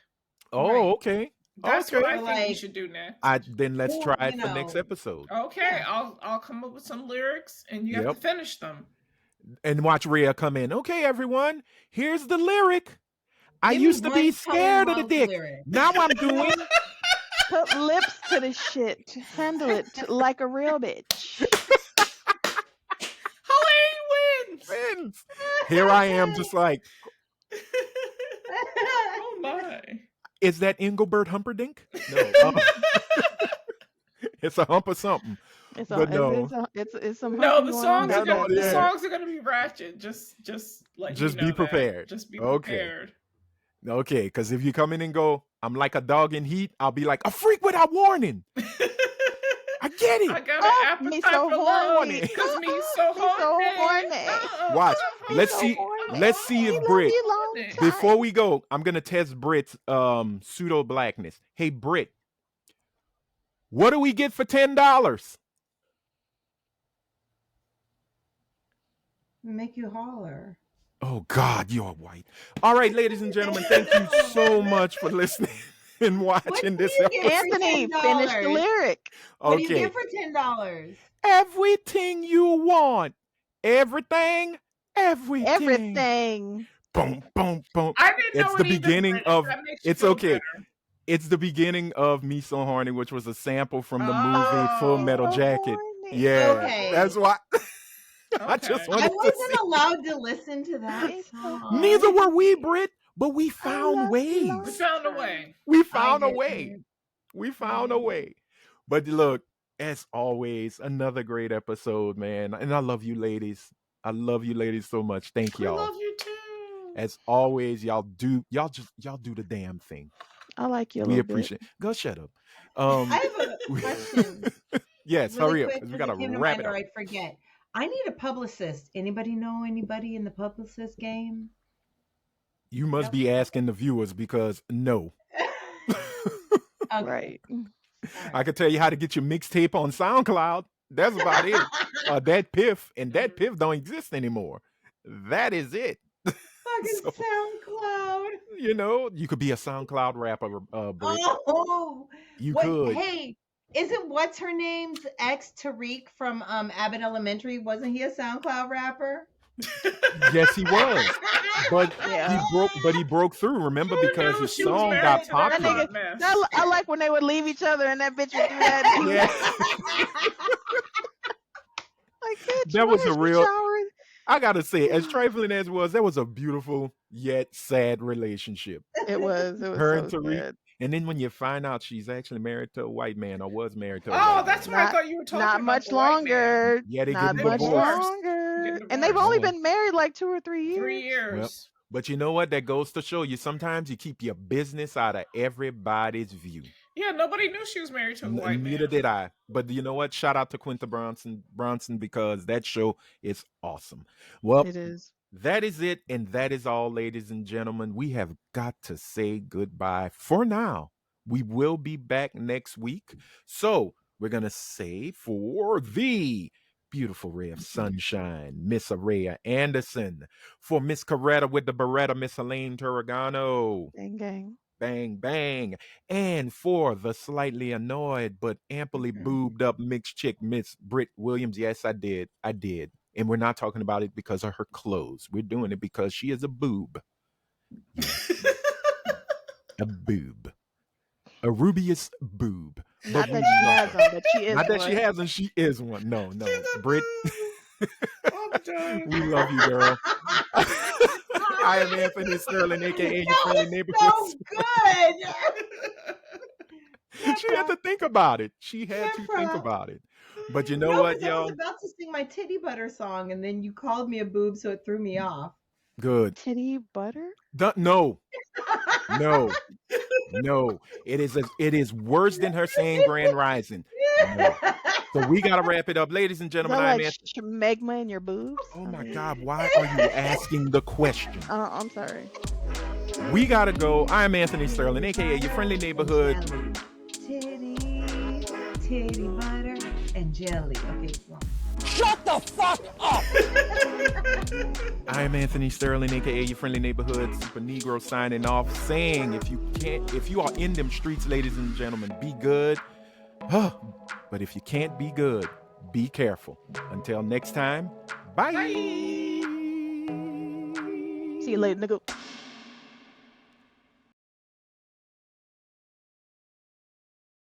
Oh, Right. okay. That's Okay. what I think we Like- should do next. Then let's Well, try it you for next know. episode. Okay, Yeah. I'll come up with some lyrics and you have Yep. to finish them. And watch Rhea come in. Okay, everyone, here's the lyric. I Give me used to be one scared of the Love dick. lyric. Now I'm doing. Put lips to the shit. Handle it like a real bitch. Helene wins. Friends. Here I am, just like, Oh my. is that Engelbert Humperdinck? No. It's a hump or something. It's But no. it's some No, humping the going songs on. are No, gonna no, the yeah. songs are gonna be ratchet. Just let Just you be know that. prepared. Just be Okay. prepared. Okay, because if you come in and go, I'm like a dog in heat, I'll be like, a freak without warning. I get it. I got Oh, an me appetite so for love horny. because me so Me so horny. horny. Watch. Me Let's so see. horny. Let's see We if love Brit. you long Horny. time. Before we go, I'm gonna test Brit's pseudo blackness. Hey Brit, what do we get for $10? Make you holler. Oh God, you're white. All right, ladies and gentlemen, thank you so much for listening and watching this do you get? episode. Anthony, finish the $10. lyric. What do you Okay, get for $10? everything you want, everything. Everything. Boom, boom, boom. I didn't know It's it the either, beginning Brandon. of. That makes you It's feel okay. better. It's the beginning of Me So Horny, which was a sample from the movie Oh. Full Metal So Jacket. horny. Yeah, Okay. that's why. I Okay. just I wanted to wasn't see. allowed to listen to that It's so song. Neither were we, Brit, but we I found love ways. you We found a way. We found a didn't. way. We found a way. But look, as always, another great episode, man. And I love you, ladies. I love you ladies so much. Thank We y'all. love you too. As always, y'all do the damn thing. I like you a We little bit. appreciate. Go shut up. I have a question. Yes, Really hurry up quick, because we because gotta it came to wrap mind it or up. I'd forget. I need a publicist. Anybody know anybody in the publicist game? You must Nope. be asking the viewers because no. Okay. Right. I could tell you how to get your mixtape on SoundCloud. That's about it. That Piff, and that Piff don't exist anymore. That is it. Fucking So, SoundCloud. you could be a SoundCloud rapper, Britt. Oh, You what? could. Hey, isn't what's her name's ex Tariq from Abbott Elementary? Wasn't he a SoundCloud rapper? Yes, he was. But Yeah. he broke through, remember, Who because knew his she was song married got to that That popular. nigga. hot mess? I like when they would leave each other and that bitch would do that. And he was Yeah. like, bitch, That why was a is she real showering? I gotta say, as trifling as it was, that was a beautiful yet sad relationship. It was Her and so Tariq. sad. And then when you find out she's actually married to a white man or was married to a Oh, white that's man. what I Not thought you were talking not about. much The white man. longer. Yeah, they Not getting much divorced. longer. Getting And they've only divorced. been married like 2 or 3 years. 3 years. Well, but you know what? That goes to show you sometimes you keep your business out of everybody's view. Yeah, nobody knew she was married to a white Neither man. did I. But you know what? Shout out to Quinta Bronson because that show is awesome. Well, It is. that is it. And that is all, ladies and gentlemen. We have got to say goodbye for now. We will be back next week. So we're going to say for the beautiful ray of sunshine, Miss Araya Anderson. For Miss Coretta with the Beretta, Miss Elaine Turagano. Dang gang. Bang, bang. And for the slightly annoyed but amply boobed up mixed chick, Miss Britt Williams. Yes, I did. I did. And we're not talking about it because of her clothes. We're doing it because she is a boob. Yes. A boob. A rubious boob. Not But that we she love has her. them, but she is Not that one. she has them, she is one. No, no. She's a Britt, I'm done. we love you, girl. I am Anthony Sterling, aka your That friendly was neighborhood. so good. She had to think about it. She had to think Never. about it. But you know No, what, because I was y'all? about to sing my titty butter song, and then you called me a boob, so it threw me off. Good. Titty butter? No, no, no. It is worse than her saying Grand Rising. No. So we gotta wrap it up, ladies and Is gentlemen. that I'm like Anthony. schmegma in your boobs? Oh my God! Why are you asking the question? I'm sorry. We gotta go. I'm Anthony Sterling, aka your friendly neighborhood. Titty butter and jelly. Okay, well. Shut the fuck up! I am Anthony Sterling, aka your friendly neighborhood super Negro, signing off, saying if you are in them streets, ladies and gentlemen, be good. But if you can't be good, be careful. Until next time, bye. See you later, nigga.